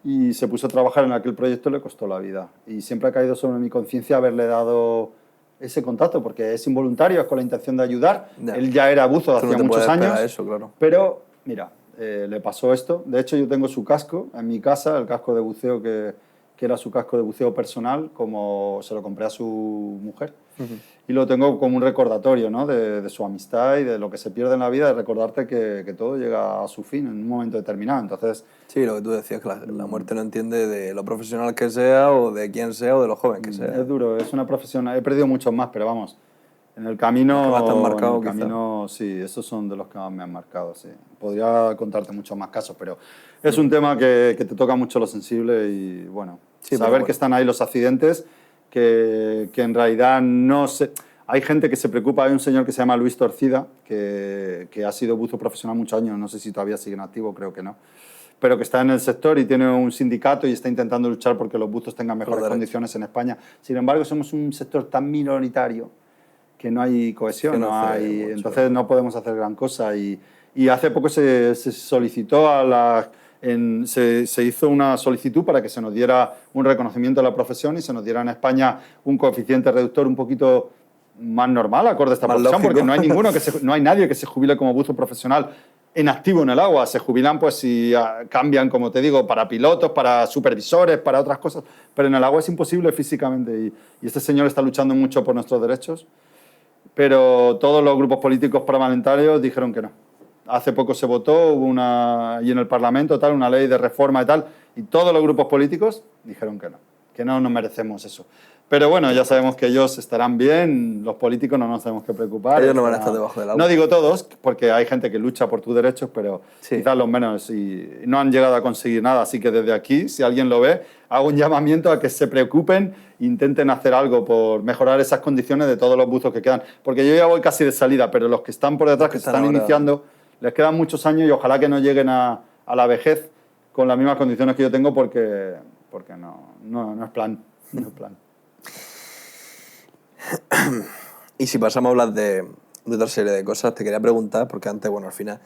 y se puso a trabajar en aquel proyecto y le costó la vida. Y siempre ha caído sobre mi conciencia haberle dado ese contacto, porque es involuntario, es con la intención de ayudar. Ya. Él ya era buzo de hacía muchos años, eso, claro. Pero mira, le pasó esto. De hecho, yo tengo su casco en mi casa, el casco de buceo que era su casco de buceo personal, como se lo compré a su mujer. Y lo tengo como un recordatorio, ¿no? de su amistad y de lo que se pierde en la vida, de recordarte que todo llega a su fin en un momento determinado. Entonces, sí, lo que tú decías, que la muerte no entiende de lo profesional que sea o de quién sea o de lo joven que sea. Es duro, es una profesión. He perdido muchos más, pero vamos, en el camino... Los que más te han marcado, en el camino, sí, esos son de los que más me han marcado, sí. Podría contarte muchos más casos, pero es un tema que te toca mucho lo sensible y, bueno, sí, saber que están ahí los accidentes, que en realidad no sé... Hay gente que se preocupa, hay un señor que se llama Luis Torcida, que ha sido buzo profesional muchos años, no sé si todavía sigue en activo, creo que no, pero que está en el sector y tiene un sindicato y está intentando luchar porque los buzos tengan mejores condiciones en España. Sin embargo, somos un sector tan minoritario que no hay cohesión, que no hay, mucho, entonces no podemos hacer gran cosa. Y hace poco se solicitó se hizo una solicitud para que se nos diera un reconocimiento de la profesión y se nos diera en España un coeficiente reductor un poquito más normal, acorde a esta profesión, porque no hay nadie que se jubile como buzo profesional en activo en el agua. Se jubilan pues si cambian, como te digo, para pilotos, para supervisores, para otras cosas, pero en el agua es imposible físicamente y este señor está luchando mucho por nuestros derechos, pero todos los grupos políticos parlamentarios dijeron que no. Hace poco se votó, y en el Parlamento una ley de reforma y tal, y todos los grupos políticos dijeron que no nos merecemos eso. Pero bueno, ya sabemos que ellos estarán bien, los políticos no nos tenemos que preocupar. Ellos no van a estar debajo del agua. No digo todos, porque hay gente que lucha por tus derechos, pero sí, quizás los menos, y no han llegado a conseguir nada. Así que desde aquí, si alguien lo ve, hago un llamamiento a que se preocupen, intenten hacer algo por mejorar esas condiciones de todos los buzos que quedan. Porque yo ya voy casi de salida, pero los que están por detrás, que se están iniciando, les quedan muchos años y ojalá que no lleguen a la vejez con las mismas condiciones que yo tengo, porque no es plan. No es plan. Y si pasamos a hablar de otra serie de cosas, te quería preguntar, porque antes, bueno, al final,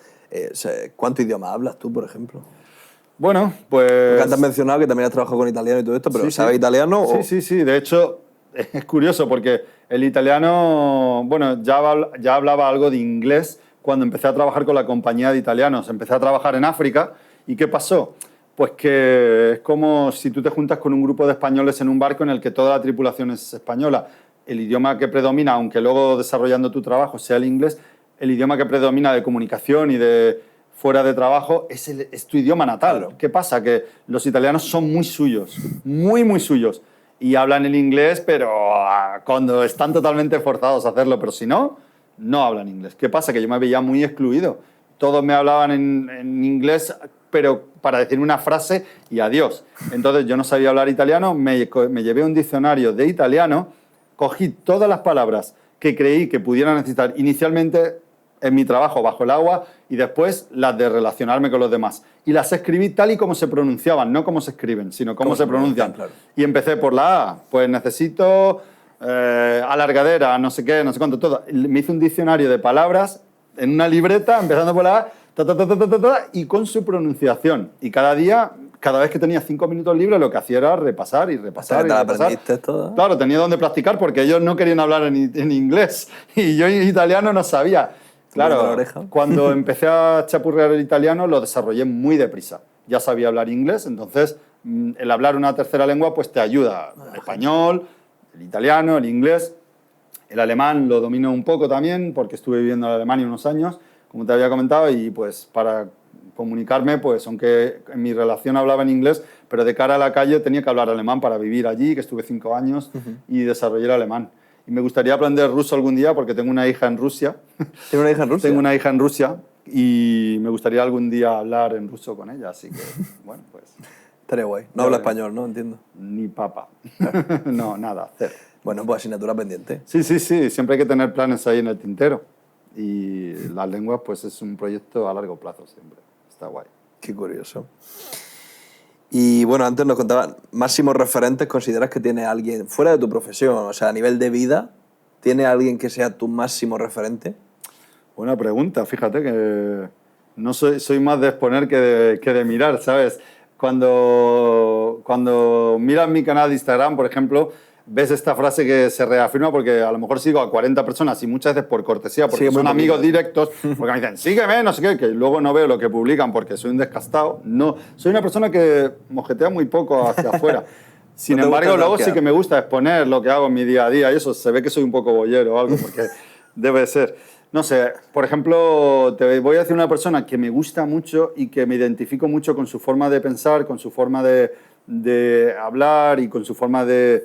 ¿cuántos idiomas hablas tú, por ejemplo? Bueno, pues... Porque antes has mencionado que también has trabajado con italiano y todo esto, pero sí, ¿sabes italiano? Sí. De hecho, es curioso porque el italiano, bueno, ya hablaba algo de inglés cuando empecé a trabajar con la compañía de italianos. Empecé a trabajar en África y ¿qué pasó? Pues que es como si tú te juntas con un grupo de españoles en un barco en el que toda la tripulación es española. el idioma que predomina, aunque luego desarrollando tu trabajo sea el inglés, el idioma que predomina de comunicación y de fuera de trabajo es tu idioma natal. Claro. ¿Qué pasa? Que los italianos son muy suyos, muy, muy suyos. Y hablan el inglés, pero cuando están totalmente forzados a hacerlo. Pero si no, no hablan inglés. ¿Qué pasa? Que yo me veía muy excluido. Todos me hablaban en inglés, pero para decir una frase y adiós. Entonces yo no sabía hablar italiano, me llevé un diccionario de italiano, cogí todas las palabras que creí que pudiera necesitar inicialmente en mi trabajo bajo el agua y después las de relacionarme con los demás. Y las escribí tal y como se pronunciaban, no como se escriben, sino cómo se pronuncian. Claro. Y empecé por la A, pues necesito alargadera, no sé qué, no sé cuánto, todo. Me hice un diccionario de palabras en una libreta, empezando por la A, y con su pronunciación. Y cada día, cada vez que tenía 5 minutos libres, lo que hacía era repasar y repasar. ¿Te aprendiste todo? Claro, tenía donde practicar porque ellos no querían hablar en inglés y yo en italiano no sabía. Claro, cuando empecé a chapurrear el italiano lo desarrollé muy deprisa. Ya sabía hablar inglés, entonces el hablar una tercera lengua pues te ayuda. El español, el italiano, el inglés, el alemán lo domino un poco también porque estuve viviendo en Alemania unos años, como te había comentado, y pues para comunicarme, pues aunque en mi relación hablaba en inglés, pero de cara a la calle tenía que hablar alemán para vivir allí, que estuve 5 años y desarrollé el alemán. Y me gustaría aprender ruso algún día porque tengo una hija en Rusia. ¿Tienes una hija en Rusia? Tengo una hija en Rusia y me gustaría algún día hablar en ruso con ella, así que, bueno, pues... Estaría guay. No habla español, ¿no? Entiendo. Ni papa. No, nada, cero. Bueno, pues asignatura pendiente. Sí, siempre hay que tener planes ahí en el tintero. Y las lenguas, pues es un proyecto a largo plazo siempre. Está guay. Qué curioso. Y bueno, antes nos contabas, máximos referentes, ¿consideras que tiene alguien fuera de tu profesión, o sea, a nivel de vida, tiene alguien que sea tu máximo referente? Buena pregunta, fíjate que no soy más de exponer que de mirar, ¿sabes? Cuando miras mi canal de Instagram, por ejemplo, ves esta frase que se reafirma porque a lo mejor sigo a 40 personas y muchas veces por cortesía, porque son amigos directos, porque me dicen, sígueme, no sé qué, que luego no veo lo que publican porque soy un descastado. No, soy una persona que mojetea muy poco hacia afuera. Sin embargo, luego sí que me gusta exponer lo que hago en mi día a día y eso, se ve que soy un poco boyero o algo, porque debe ser. No sé, por ejemplo, te voy a decir una persona que me gusta mucho y que me identifico mucho con su forma de pensar, con su forma de hablar y con su forma de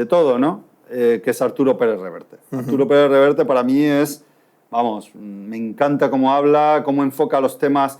todo, ¿no? Que es Arturo Pérez Reverte. Arturo Pérez Reverte para mí es, vamos, me encanta cómo habla, cómo enfoca los temas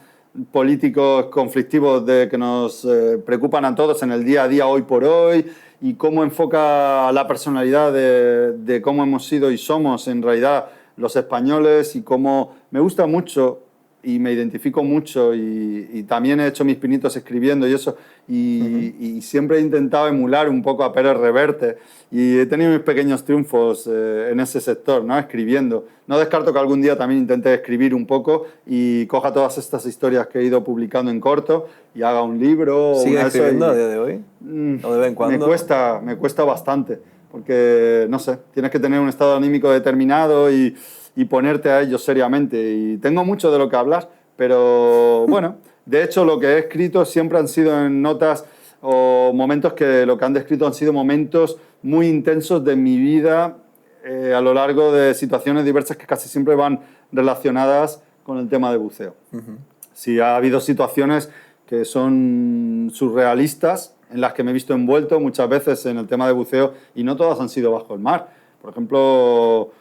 políticos conflictivos que nos preocupan a todos en el día a día, hoy por hoy, y cómo enfoca la personalidad de cómo hemos sido y somos en realidad los españoles y cómo me gusta mucho y me identifico mucho y también he hecho mis pinitos escribiendo y eso y siempre he intentado emular un poco a Pérez Reverte y he tenido mis pequeños triunfos en ese sector, ¿no? Escribiendo. No descarto que algún día también intente escribir un poco y coja todas estas historias que he ido publicando en corto y haga un libro. ¿Sigues escribiendo a día de hoy? ¿O de vez en cuando? Me cuesta bastante porque, no sé, tienes que tener un estado anímico determinado y ponerte a ello seriamente. Y tengo mucho de lo que hablar, pero bueno, de hecho lo que he escrito siempre han sido en notas o momentos que lo que han descrito han sido momentos muy intensos de mi vida a lo largo de situaciones diversas que casi siempre van relacionadas con el tema de buceo. Sí, ha habido situaciones que son surrealistas, en las que me he visto envuelto muchas veces en el tema de buceo y no todas han sido bajo el mar. Por ejemplo,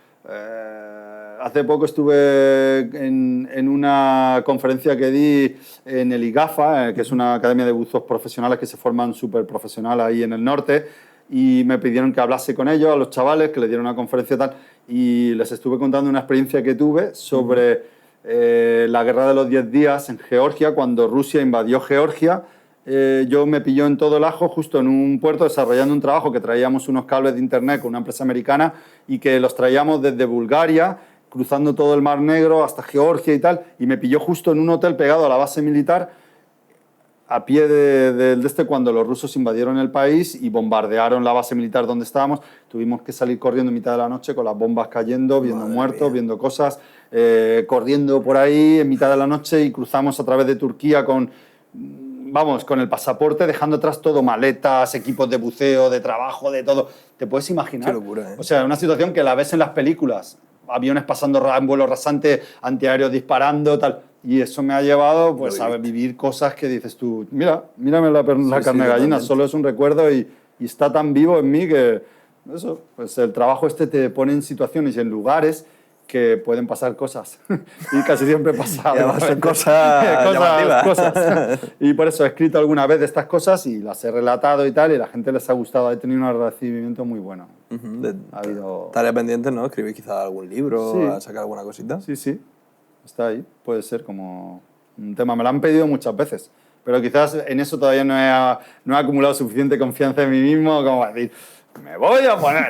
hace poco estuve en una conferencia que di en el IGAFA, que es una academia de buzos profesionales que se forman súper profesional ahí en el norte, y me pidieron que hablase con ellos, a los chavales, que les diera una conferencia tal, y les estuve contando una experiencia que tuve sobre la guerra de los 10 días en Georgia, cuando Rusia invadió Georgia. Yo me pilló en todo el ajo, justo en un puerto, desarrollando un trabajo que traíamos unos cables de internet con una empresa americana y que los traíamos desde Bulgaria, cruzando todo el Mar Negro hasta Georgia y tal, y me pilló justo en un hotel pegado a la base militar, a pie de cuando los rusos invadieron el país y bombardearon la base militar donde estábamos. Tuvimos que salir corriendo en mitad de la noche con las bombas cayendo, viendo muertos, viendo cosas, corriendo por ahí en mitad de la noche y cruzamos a través de Turquía con vamos, con el pasaporte, dejando atrás todo, maletas, equipos de buceo, de trabajo, de todo. ¿Te puedes imaginar? Qué locura, ¿eh? O sea, una situación que la ves en las películas, aviones pasando en vuelo rasante, antiaéreos disparando, tal. Y eso me ha llevado pues, a vivir cosas que dices tú, mírame la carne de gallina, solo es un recuerdo y está tan vivo en mí que eso, pues el trabajo te pone en situaciones y en lugares que pueden pasar cosas. Y casi siempre pasa. Además son cosas llamativas. Cosas. Y por eso he escrito alguna vez de estas cosas y las he relatado y tal, y a la gente les ha gustado. He tenido un recibimiento muy bueno. Ha habido... Tarea pendiente, ¿no? Escribir quizás algún libro, sí. Sacar alguna cosita. Sí. Está ahí. Puede ser como un tema. Me lo han pedido muchas veces. Pero quizás en eso todavía no he acumulado suficiente confianza en mí mismo como para decir... Me voy a poner.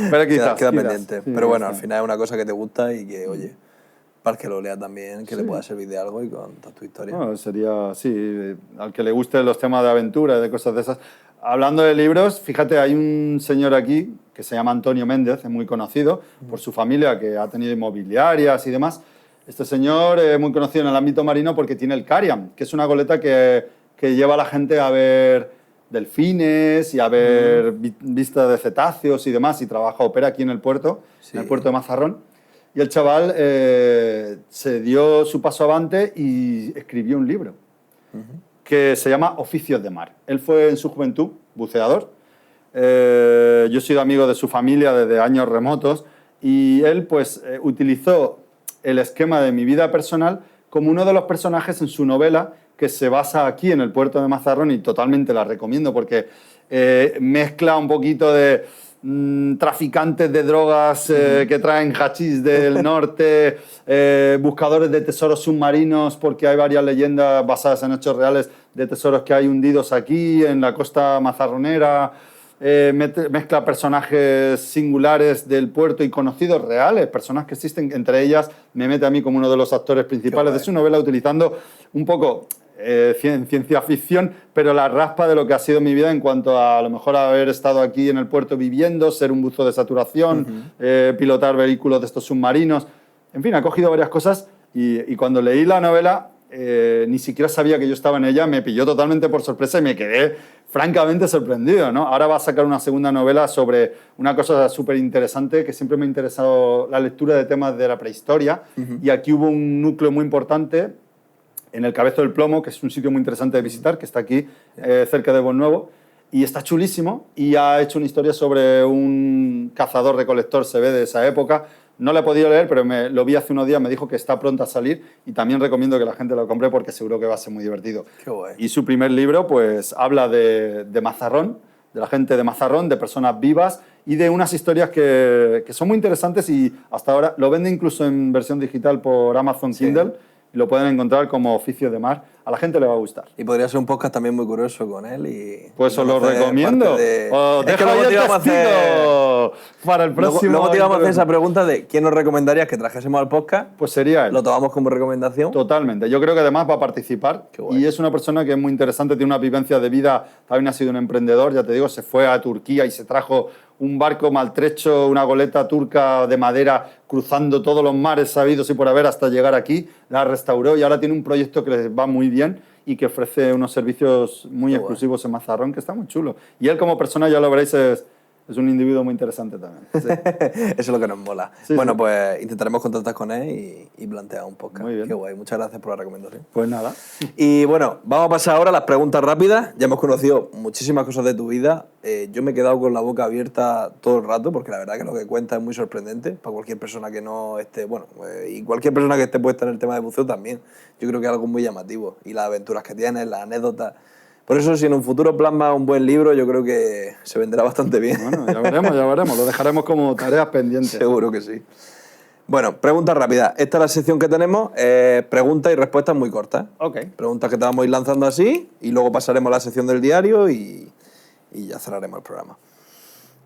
Pero quizás. Queda pendiente. Sí, pero bueno, al final es una cosa que te gusta y que, oye, para que lo lea también, que le pueda servir de algo y contar tu historia. Bueno, sería, sí, al que le gusten los temas de aventura, de cosas de esas. Hablando de libros, fíjate, hay un señor aquí que se llama Antonio Méndez, es muy conocido por su familia, que ha tenido inmobiliarias y demás. Este señor es muy conocido en el ámbito marino porque tiene el Cariam, que es una goleta que lleva a la gente a ver delfines y a ver vistas de cetáceos y demás, y opera aquí en el puerto, en el puerto de Mazarrón. Y el chaval se dio su paso avante y escribió un libro que se llama Oficios de Mar. Él fue en su juventud buceador. Yo he sido amigo de su familia desde años remotos y él pues utilizó el esquema de mi vida personal como uno de los personajes en su novela que se basa aquí en el puerto de Mazarrón y totalmente la recomiendo porque mezcla un poquito de traficantes de drogas que traen hachís del norte, buscadores de tesoros submarinos porque hay varias leyendas basadas en hechos reales de tesoros que hay hundidos aquí en la costa mazarronera, mezcla personajes singulares del puerto y conocidos reales, personas que existen, entre ellas me mete a mí como uno de los actores principales de su novela utilizando un poco ciencia ficción, pero la raspa de lo que ha sido mi vida en cuanto a lo mejor haber estado aquí en el puerto viviendo, ser un buzo de saturación, pilotar vehículos de estos submarinos. En fin, ha cogido varias cosas y cuando leí la novela ni siquiera sabía que yo estaba en ella, me pilló totalmente por sorpresa y me quedé francamente sorprendido, ¿no? Ahora va a sacar una segunda novela sobre una cosa súper interesante que siempre me ha interesado la lectura de temas de la prehistoria y aquí hubo un núcleo muy importante en el Cabezo del Plomo, que es un sitio muy interesante de visitar, que está aquí cerca de Bonnuevo, y está chulísimo, y ha hecho una historia sobre un cazador-recolector, se ve, de esa época. No la he podido leer, pero lo vi hace unos días, me dijo que está pronta a salir, y también recomiendo que la gente lo compre porque seguro que va a ser muy divertido. Qué guay. Y su primer libro, pues, habla de Mazarrón, de la gente de Mazarrón, de personas vivas, y de unas historias que son muy interesantes, y hasta ahora lo vende incluso en versión digital por Amazon Kindle, y lo pueden encontrar como Oficios de Mar. A la gente le va a gustar. Y podría ser un podcast también muy curioso con él. Pues os lo recomiendo. Es que luego te íbamos a hacer para el próximo. Luego te íbamos a hacer esa pregunta de quién nos recomendarías que trajésemos al podcast. Pues sería él. Lo tomamos como recomendación. Totalmente. Yo creo que además va a participar. Y es una persona que es muy interesante, tiene una vivencia de vida. También ha sido un emprendedor, ya te digo, se fue a Turquía y se trajo un barco maltrecho, una goleta turca de madera, cruzando todos los mares sabidos y por haber hasta llegar aquí. La restauró y ahora tiene un proyecto que les va muy bien y que ofrece unos servicios muy exclusivos en Mazarrón, que está muy chulo. Y él como persona, ya lo veréis, es un individuo muy interesante también. Sí. Eso es lo que nos mola. Sí, bueno, pues intentaremos contactar con él y plantear un podcast. Muy bien. Qué guay, muchas gracias por la recomendación. Pues nada. Y bueno, vamos a pasar ahora a las preguntas rápidas. Ya hemos conocido muchísimas cosas de tu vida. Yo me he quedado con la boca abierta todo el rato porque la verdad que lo que cuentas es muy sorprendente para cualquier persona que no esté, bueno, y cualquier persona que esté puesta en el tema de buceo también. Yo creo que es algo muy llamativo. Y las aventuras que tienes, las anécdotas. Por eso, si en un futuro plasma un buen libro, yo creo que se venderá bastante bien. Bueno, ya veremos. Lo dejaremos como tareas pendientes. Seguro que sí. Bueno, preguntas rápidas. Esta es la sección que tenemos. Preguntas y respuestas muy cortas. Ok. Preguntas que te vamos a ir lanzando así y luego pasaremos a la sección del diario y ya cerraremos el programa.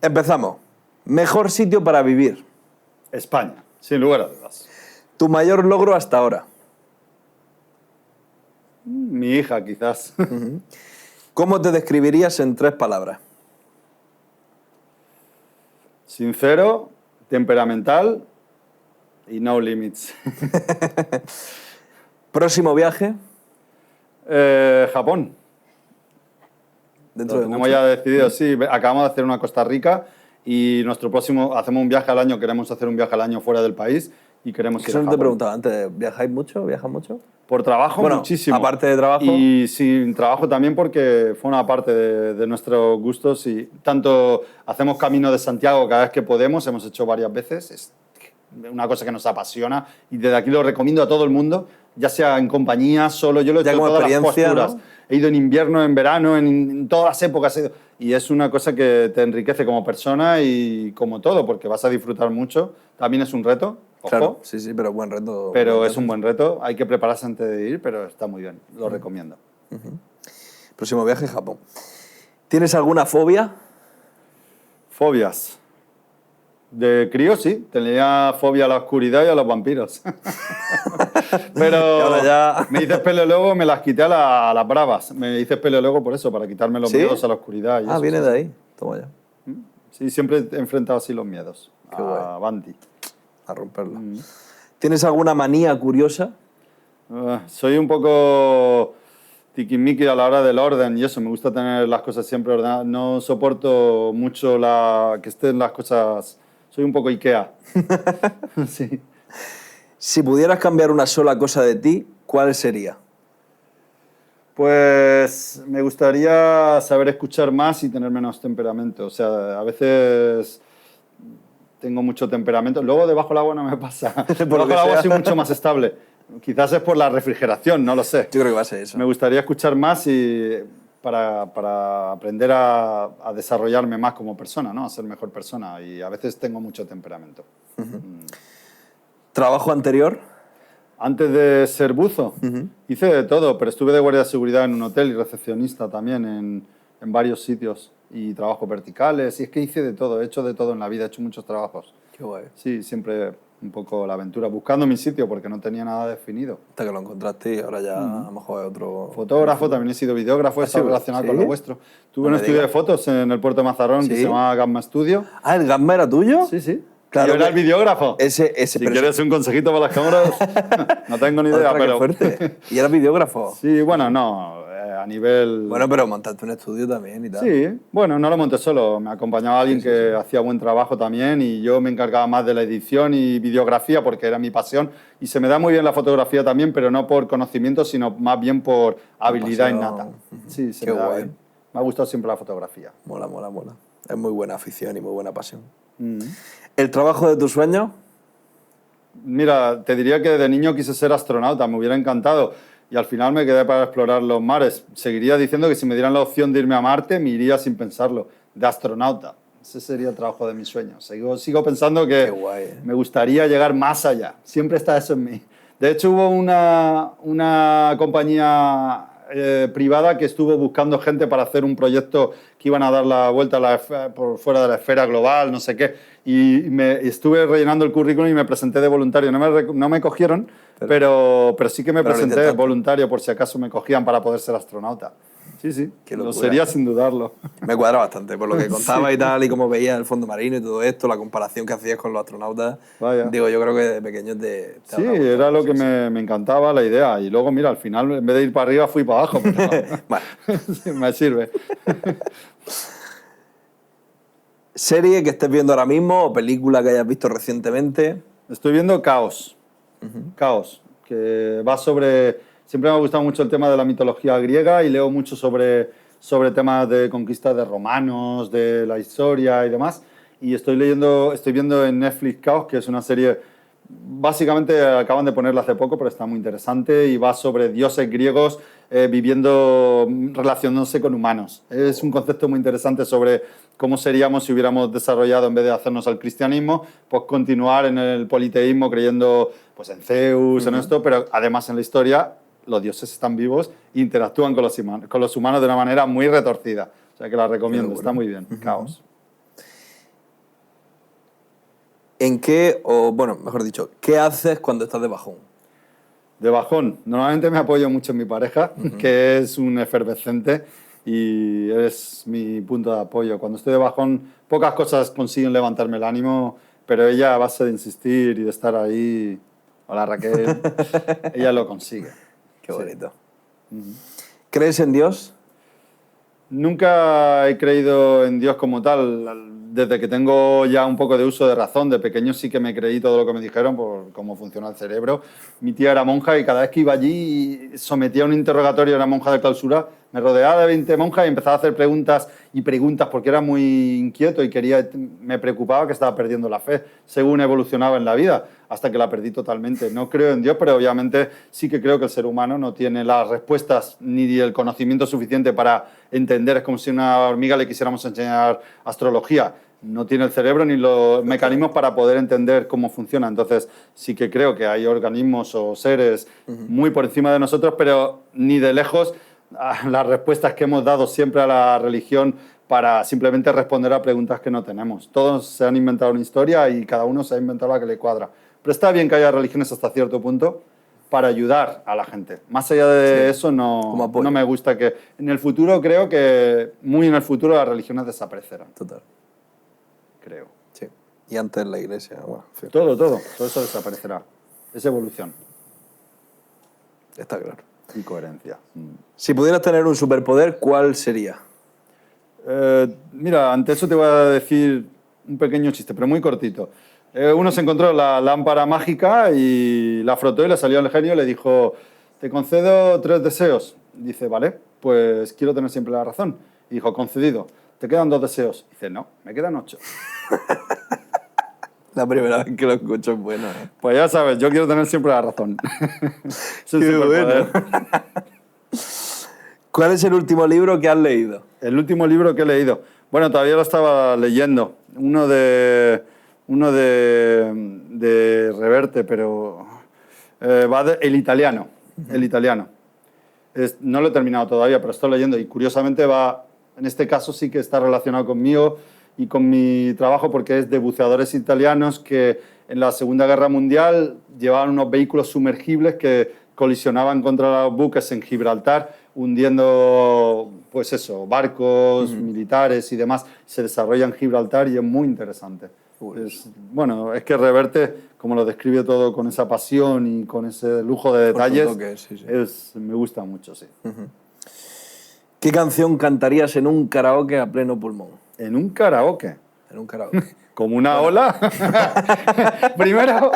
Empezamos. Mejor sitio para vivir. España, sin lugar a dudas. Tu mayor logro hasta ahora. Mi hija, quizás. ¿Cómo te describirías en 3 palabras? Sincero, temperamental y no limits. ¿Próximo viaje? Japón. Dentro Lo de tenemos mucho. ya decidido, sí. Acabamos de hacer una a Costa Rica y nuestro próximo, hacemos un viaje al año, queremos hacer un viaje al año fuera del país y queremos ir Eso a no te Japón. preguntaba antes, ¿viajáis mucho? ¿Viajas mucho? Por trabajo, Bueno, muchísimo. aparte de trabajo. Y sin trabajo también porque fue una parte de nuestros gustos y tanto hacemos Camino de Santiago cada vez que podemos, hemos hecho varias veces, es una cosa que nos apasiona y desde aquí lo recomiendo a todo el mundo, ya sea en compañía, solo, yo lo he Ya hecho como todas las experiencia, posturas. ¿no? He ido en invierno, en verano, en todas las épocas. Y es una cosa que te enriquece como persona y como todo, porque vas a disfrutar mucho. También es un reto, ojo, Claro, sí, sí, pero buen reto. pero buen es un reto. buen reto. Hay que prepararse antes de ir, pero está muy bien. Lo recomiendo. Próximo viaje, Japón. ¿Tienes alguna fobia? Fobias. De crío, sí. Tenía fobia a la oscuridad y a los vampiros. Pero Y ahora ya- me hice espeleólogo, me las quité a las bravas. Me hice espeleólogo por eso, para quitarme los ¿Sí? miedos a la oscuridad. Y Ah, eso, viene sí, de sí. ahí. Toma ya. Sí, siempre he enfrentado así los miedos. Qué guay. Banti. A romperla. ¿Tienes alguna manía curiosa? Soy un poco tiquismiqui a la hora del orden y eso, me gusta tener las cosas siempre ordenadas. No soporto mucho que estén las cosas... Soy un poco Ikea. Sí. Si pudieras cambiar una sola cosa de ti, ¿cuál sería? Pues me gustaría saber escuchar más y tener menos temperamento. O sea, a veces tengo mucho temperamento. Luego debajo del agua no me pasa. Debajo del agua sea. soy mucho más estable. Quizás es por la refrigeración, no lo sé. Yo creo que va a ser eso. Me gustaría escuchar más y para aprender a desarrollarme más como persona, ¿no? A ser mejor persona. Y a veces tengo mucho temperamento. ¿Trabajo anterior? Antes de ser buzo, hice de todo, pero estuve de guardia de seguridad en un hotel y recepcionista también en varios sitios. Y trabajos verticales, y es que hice de todo, he hecho de todo en la vida, he hecho muchos trabajos. Qué guay. Sí, siempre un poco la aventura, buscando mi sitio porque no tenía nada definido. Hasta que lo encontraste y ahora ya a lo mejor es otro... Fotógrafo, también he sido videógrafo, está relacionado ¿Sí? con lo vuestro. Tuve No un me estudio de digas. fotos en el puerto de Mazarrón que ¿Sí? se llamaba Gamma Studio. Ah, ¿el Gamma era tuyo? Sí, sí. Claro Yo era que- el videógrafo. Ese, Si pero quieres un consejito para las cámaras, no tengo ni idea, Ostras, qué pero... fuerte. ¿Y eras videógrafo? Sí, bueno, no, a nivel... Bueno, pero montaste un estudio también y tal. Sí, bueno, no lo monté solo, me acompañaba alguien que hacía buen trabajo también y yo me encargaba más de la edición y videografía porque era mi pasión y se me da muy bien la fotografía también, pero no por conocimiento, sino más bien por habilidad pasión. innata. Sí, se Qué me da guay. bien. Me ha gustado siempre la fotografía. Mola, mola, mola. Es muy buena afición y muy buena pasión. Mm. ¿El trabajo de tus sueños? Mira, te diría que de niño quise ser astronauta, me hubiera encantado y al final me quedé para explorar los mares. Seguiría diciendo que si me dieran la opción de irme a Marte, me iría sin pensarlo, de astronauta. Ese sería el trabajo de mis sueños. Sigo pensando que Qué guay, ¿eh? me gustaría llegar más allá. Siempre está eso en mí. De hecho, hubo una compañía privada que estuvo buscando gente para hacer un proyecto que iban a dar la vuelta por fuera de la esfera global, no sé qué. Y estuve rellenando el currículum y me presenté de voluntario. No me cogieron, pero sí que me pero lo presenté de intentaste. voluntario por si acaso me cogían para poder ser astronauta. Sí, sí, Qué lo locura. sería sin dudarlo. Me cuadra bastante, por lo que contaba y tal, y cómo veías el fondo marino y todo esto, la comparación que hacías con los astronautas. Vaya. Digo, yo creo que de pequeño te Sí, habrá gustado. era lo que me encantaba la idea. Y luego, mira, al final, en vez de ir para arriba, fui para abajo. Pero Vale. sí, me sirve. ¿Serie que estés viendo ahora mismo o película que hayas visto recientemente? Estoy viendo Caos. Caos, que va sobre... Siempre me ha gustado mucho el tema de la mitología griega y leo mucho sobre temas de conquista de romanos, de la historia y demás. Y estoy viendo en Netflix Caos, que es una serie... Básicamente acaban de ponerla hace poco, pero está muy interesante y va sobre dioses griegos relacionándose con humanos. Es un concepto muy interesante sobre cómo seríamos si hubiéramos desarrollado, en vez de hacernos al cristianismo, pues continuar en el politeísmo creyendo pues, en Zeus, en esto, pero además en la historia los dioses están vivos e interactúan con los humanos de una manera muy retorcida. O sea que la recomiendo, está muy bien. Caos. ¿En qué, o bueno, mejor dicho, qué haces cuando estás de bajón? De bajón. Normalmente me apoyo mucho en mi pareja, que es un efervescente y es mi punto de apoyo. Cuando estoy de bajón, pocas cosas consiguen levantarme el ánimo, pero ella, a base de insistir y de estar ahí, hola Raquel, ella lo consigue. Qué Sí. bonito. ¿Crees en Dios? Nunca he creído en Dios como tal. Desde que tengo ya un poco de uso de razón, de pequeño sí que me creí todo lo que me dijeron por cómo funciona el cerebro. Mi tía era monja y cada vez que iba allí sometía a un interrogatorio a una monja de clausura, me rodeaba de 20 monjas y empezaba a hacer preguntas y preguntas porque era muy inquieto y me preocupaba que estaba perdiendo la fe según evolucionaba en la vida, hasta que la perdí totalmente. No creo en Dios, pero obviamente sí que creo que el ser humano no tiene las respuestas ni el conocimiento suficiente para entender. Es como si a una hormiga le quisiéramos enseñar astrología. No tiene el cerebro ni los mecanismos para poder entender cómo funciona. Entonces sí que creo que hay organismos o seres muy por encima de nosotros, pero ni de lejos las respuestas que hemos dado siempre a la religión para simplemente responder a preguntas que no tenemos. Todos se han inventado una historia y cada uno se ha inventado la que le cuadra. Pero está bien que haya religiones hasta cierto punto para ayudar a la gente. Más allá de eso, no me gusta que... En el futuro creo que, muy en el futuro, las religiones desaparecerán. Total. Creo. Sí. Y antes la iglesia, bueno, en fin. Todo eso desaparecerá. Es evolución. Está claro. Y coherencia. Si pudieras tener un superpoder, ¿cuál sería? Mira, ante eso te voy a decir un pequeño chiste, pero muy cortito. Uno se encontró la lámpara mágica y la frotó y le salió el genio y le dijo: te concedo 3 deseos. Dice: vale, pues quiero tener siempre la razón. Y dijo: concedido. ¿Te quedan 2 deseos? Dice: no, me quedan 8. La primera vez que lo escucho es bueno, ¿eh? Pues ya sabes, yo quiero tener siempre la razón. Qué bueno. ¿Cuál es el último libro que has leído? El último libro que he leído. Bueno, todavía lo estaba leyendo. Uno de Reverte, pero El italiano. El italiano. No lo he terminado todavía, pero estoy leyendo y curiosamente en este caso sí que está relacionado conmigo y con mi trabajo, porque es de buceadores italianos que en la Segunda Guerra Mundial llevaban unos vehículos sumergibles que colisionaban contra los buques en Gibraltar, hundiendo, pues eso, barcos militares y demás. Se desarrolla en Gibraltar y es muy interesante. Bueno, es que Reverte, como lo describe todo con esa pasión y con ese lujo de detalles, me gusta mucho, sí. ¿Qué canción cantarías en un karaoke a pleno pulmón? ¿En un karaoke? En un karaoke. ¿Como una ola? Primero,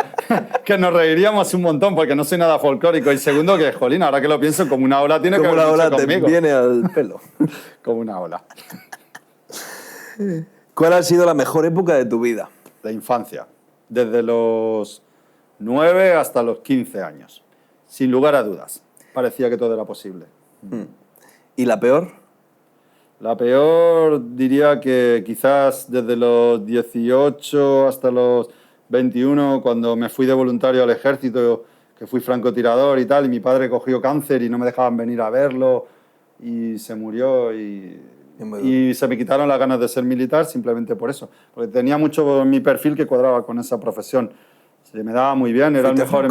que nos reiríamos un montón porque no soy nada folclórico. Y segundo, que, jolín, ahora que lo pienso, como una ola tiene que ver mucho conmigo. Como una ola te viene al pelo. Como una ola. ¿Cuál ha sido la mejor época de tu vida? La infancia. Desde los 9 hasta los 15 años. Sin lugar a dudas. Parecía que todo era posible. ¿Y la peor? La peor diría que quizás desde los 18 hasta los 21, cuando me fui de voluntario al ejército, que fui francotirador y tal, y mi padre cogió cáncer y no me dejaban venir a verlo y se murió y se me quitaron las ganas de ser militar simplemente por eso, porque tenía mucho en mi perfil que cuadraba con esa profesión. Se me daba muy bien, era el mejor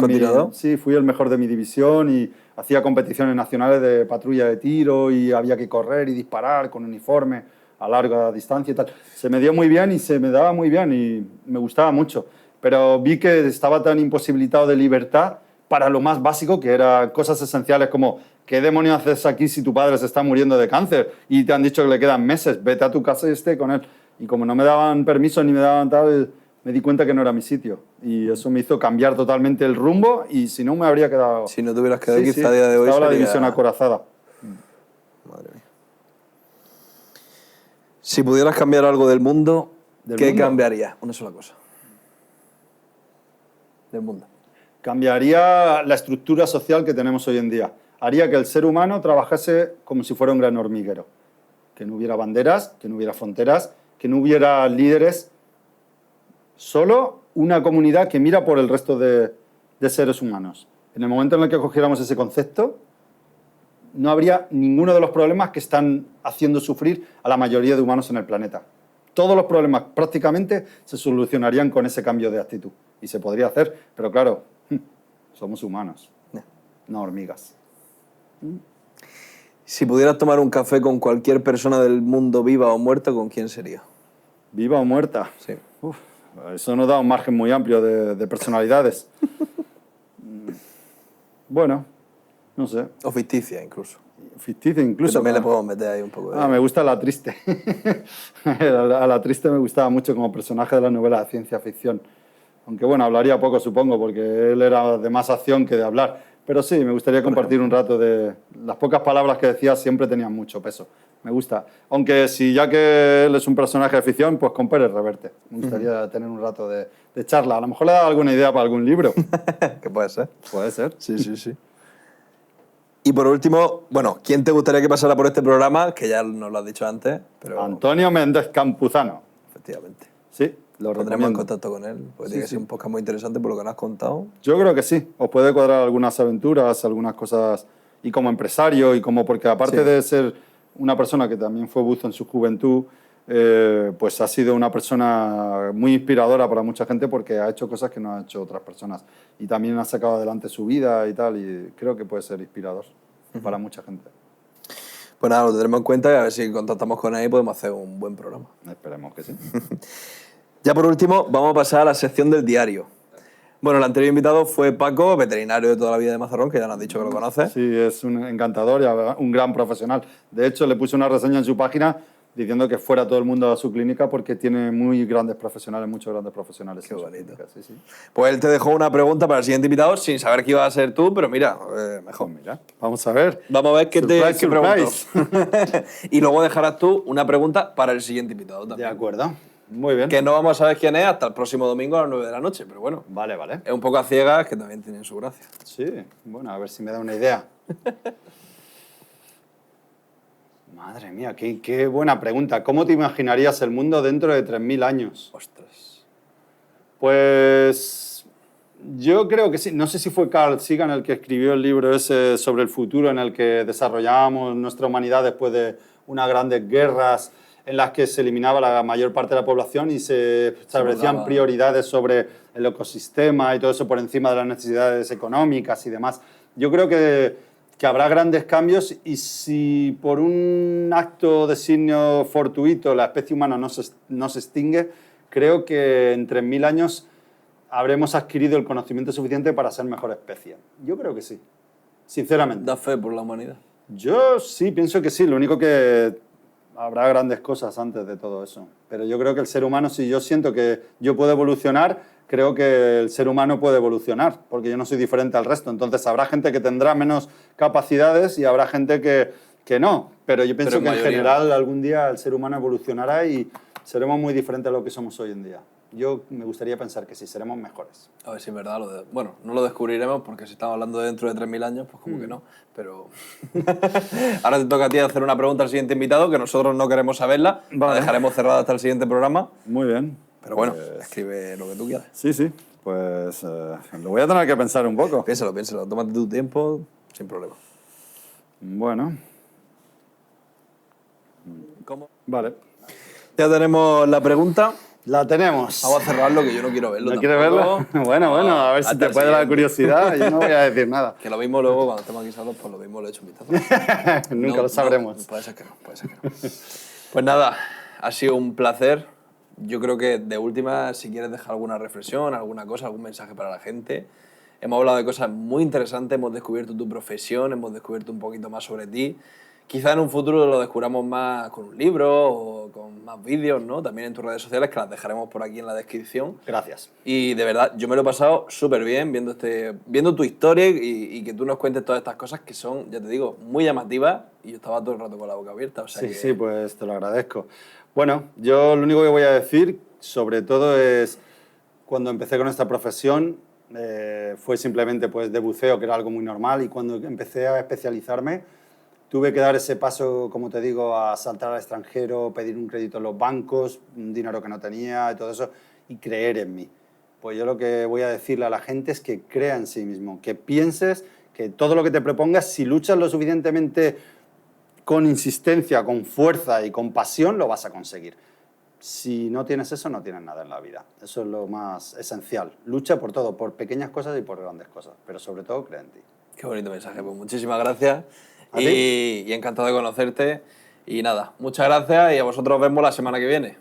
sí, fui el mejor de mi división y hacía competiciones nacionales de patrulla de tiro y había que correr y disparar con uniforme a larga distancia y tal. Se me dio muy bien y se me daba muy bien y me gustaba mucho, pero vi que estaba tan imposibilitado de libertad para lo más básico, que eran cosas esenciales como: ¿qué demonios haces aquí si tu padre se está muriendo de cáncer y te han dicho que le quedan meses? Vete a tu casa y esté con él. Y como no me daban permiso ni me daban tal, me di cuenta que no era mi sitio. Y eso me hizo cambiar totalmente el rumbo y si no me habría quedado... Si no te hubieras quedado quizá a día de hoy estaba la división acorazada. Madre mía. Si pudieras cambiar algo del mundo, ¿qué cambiarías? Una sola cosa. Del mundo. Cambiaría la estructura social que tenemos hoy en día. Haría que el ser humano trabajase como si fuera un gran hormiguero. Que no hubiera banderas, que no hubiera fronteras, que no hubiera líderes. Solo una comunidad que mira por el resto de seres humanos. En el momento en el que cogiéramos ese concepto, no habría ninguno de los problemas que están haciendo sufrir a la mayoría de humanos en el planeta. Todos los problemas prácticamente se solucionarían con ese cambio de actitud. Y se podría hacer, pero claro, somos humanos, no hormigas. Si pudieras tomar un café con cualquier persona del mundo, viva o muerta, ¿con quién sería? ¿Viva o muerta? Sí. Uf, eso nos da un margen muy amplio de personalidades. Bueno, No sé. O ficticia, incluso. Ficticia Que incluso. también le podemos meter ahí un poco de... Me gusta la triste. A la triste me gustaba mucho como personaje de la novela de ciencia ficción. Aunque bueno, hablaría poco, supongo, porque él era de más acción que de hablar. Pero sí, me gustaría compartir un rato de... Las pocas palabras que decía siempre tenían mucho peso. Me gusta. Aunque si ya que él es un personaje de ficción, pues con Pérez Reverte. Me gustaría tener un rato de charla. A lo mejor le da alguna idea para algún libro. que puede ser. Puede ser. Sí, sí, sí. Y por último, bueno, ¿quién te gustaría que pasara por este programa? Que ya nos lo has dicho antes, pero... Antonio Méndez Campuzano. Efectivamente. Sí, lo Pondremos en recomiendo. contacto con él, porque tiene que ser un podcast muy interesante por lo que nos has contado. Yo creo que sí. Os puede cuadrar algunas aventuras, algunas cosas. Y como empresario, y como porque aparte de ser una persona que también fue buzo en su juventud, pues ha sido una persona muy inspiradora para mucha gente porque ha hecho cosas que no han hecho otras personas. Y también ha sacado adelante su vida y tal, y creo que puede ser inspirador para mucha gente. Pues nada, lo tendremos en cuenta y a ver si contactamos con él y podemos hacer un buen programa. Esperemos que sí. Ya por último, vamos a pasar a la sección del diario. Bueno, el anterior invitado fue Paco, veterinario de toda la vida de Mazarrón, que ya nos has dicho que lo conoces. Sí, es un encantador y un gran profesional. De hecho, le puse una reseña en su página diciendo que fuera todo el mundo a su clínica porque tiene muy grandes profesionales, muchos grandes profesionales. Qué bonito. Sí, sí. Pues él te dejó una pregunta para el siguiente invitado sin saber que iba a ser tú, pero mira, mejor. Pues mira, vamos a ver. Vamos a ver qué te Surprise, preguntó. Y luego dejarás tú una pregunta para el siguiente invitado también. De acuerdo. Muy bien. Que no vamos a saber quién es hasta el próximo domingo a las 9 de la noche, pero bueno. Vale, vale. Es un poco a ciegas, que también tienen su gracia. Sí, bueno, a ver si me da una idea. Madre mía, qué buena pregunta. ¿Cómo te imaginarías el mundo dentro de 3.000 años? Ostras. Pues yo creo que sí. No sé si fue Carl Sagan el que escribió el libro ese sobre el futuro en el que desarrollábamos nuestra humanidad después de unas grandes guerras en las que se eliminaba la mayor parte de la población y se establecían prioridades sobre el ecosistema y todo eso por encima de las necesidades económicas y demás. Yo creo que habrá grandes cambios y si por un acto designio fortuito la especie humana no se extingue, creo que en 3.000 años habremos adquirido el conocimiento suficiente para ser mejor especie. Yo creo que sí, sinceramente. Da fe por la humanidad. Yo sí, pienso que sí. Lo único que habrá grandes cosas antes de todo eso. Pero yo creo que el ser humano, si yo siento que yo puedo evolucionar, creo que el ser humano puede evolucionar, porque yo no soy diferente al resto. Entonces habrá gente que tendrá menos capacidades y habrá gente que no. Pero yo pienso que en general algún día el ser humano evolucionará y seremos muy diferentes a lo que somos hoy en día. Yo me gustaría pensar que sí, seremos mejores. A ver si es verdad. Bueno, no lo descubriremos porque si estamos hablando de dentro de 3.000 años, pues como que no. Pero ahora te toca a ti hacer una pregunta al siguiente invitado, que nosotros no queremos saberla. Vale. La dejaremos cerrada hasta el siguiente programa. Muy bien. Pero bueno, escribe lo que tú quieras. Sí, sí. Pues lo voy a tener que pensar un poco. Piénsalo. Tómate tu tiempo, sin problema. Bueno. ¿Cómo? Vale. Ya tenemos la pregunta. La tenemos. Vamos a cerrarlo, que yo no quiero verlo. ¿No quieres verlo? Bueno, a ver si te puede dar curiosidad. Yo no voy a decir nada. Que lo mismo luego, cuando estemos aquí solos, pues lo mismo le he hecho un vistazo. Nunca lo sabremos. No, puede ser que no. Pues nada, ha sido un placer. Yo creo que de última, si quieres dejar alguna reflexión, alguna cosa, algún mensaje para la gente. Hemos hablado de cosas muy interesantes, hemos descubierto tu profesión, hemos descubierto un poquito más sobre ti. Quizá en un futuro lo descubramos más con un libro o con más vídeos, ¿no? También en tus redes sociales, que las dejaremos por aquí en la descripción. Gracias. Y de verdad, yo me lo he pasado súper bien viendo tu historia y que tú nos cuentes todas estas cosas que son, ya te digo, muy llamativas. Y yo estaba todo el rato con la boca abierta. O sea sí, pues te lo agradezco. Bueno, yo lo único que voy a decir, sobre todo, es cuando empecé con esta profesión, fue simplemente pues, de buceo, que era algo muy normal, y cuando empecé a especializarme, tuve que dar ese paso, como te digo, a saltar al extranjero, pedir un crédito en los bancos, un dinero que no tenía y todo eso, y creer en mí. Pues yo lo que voy a decirle a la gente es que crea en sí mismo, que pienses que todo lo que te propongas, si luchas lo suficientemente con insistencia, con fuerza y con pasión, lo vas a conseguir. Si no tienes eso, no tienes nada en la vida. Eso es lo más esencial. Lucha por todo, por pequeñas cosas y por grandes cosas, pero sobre todo cree en ti. Qué bonito mensaje, pues muchísimas gracias. Y encantado de conocerte. Y nada, muchas gracias y a vosotros vemos la semana que viene.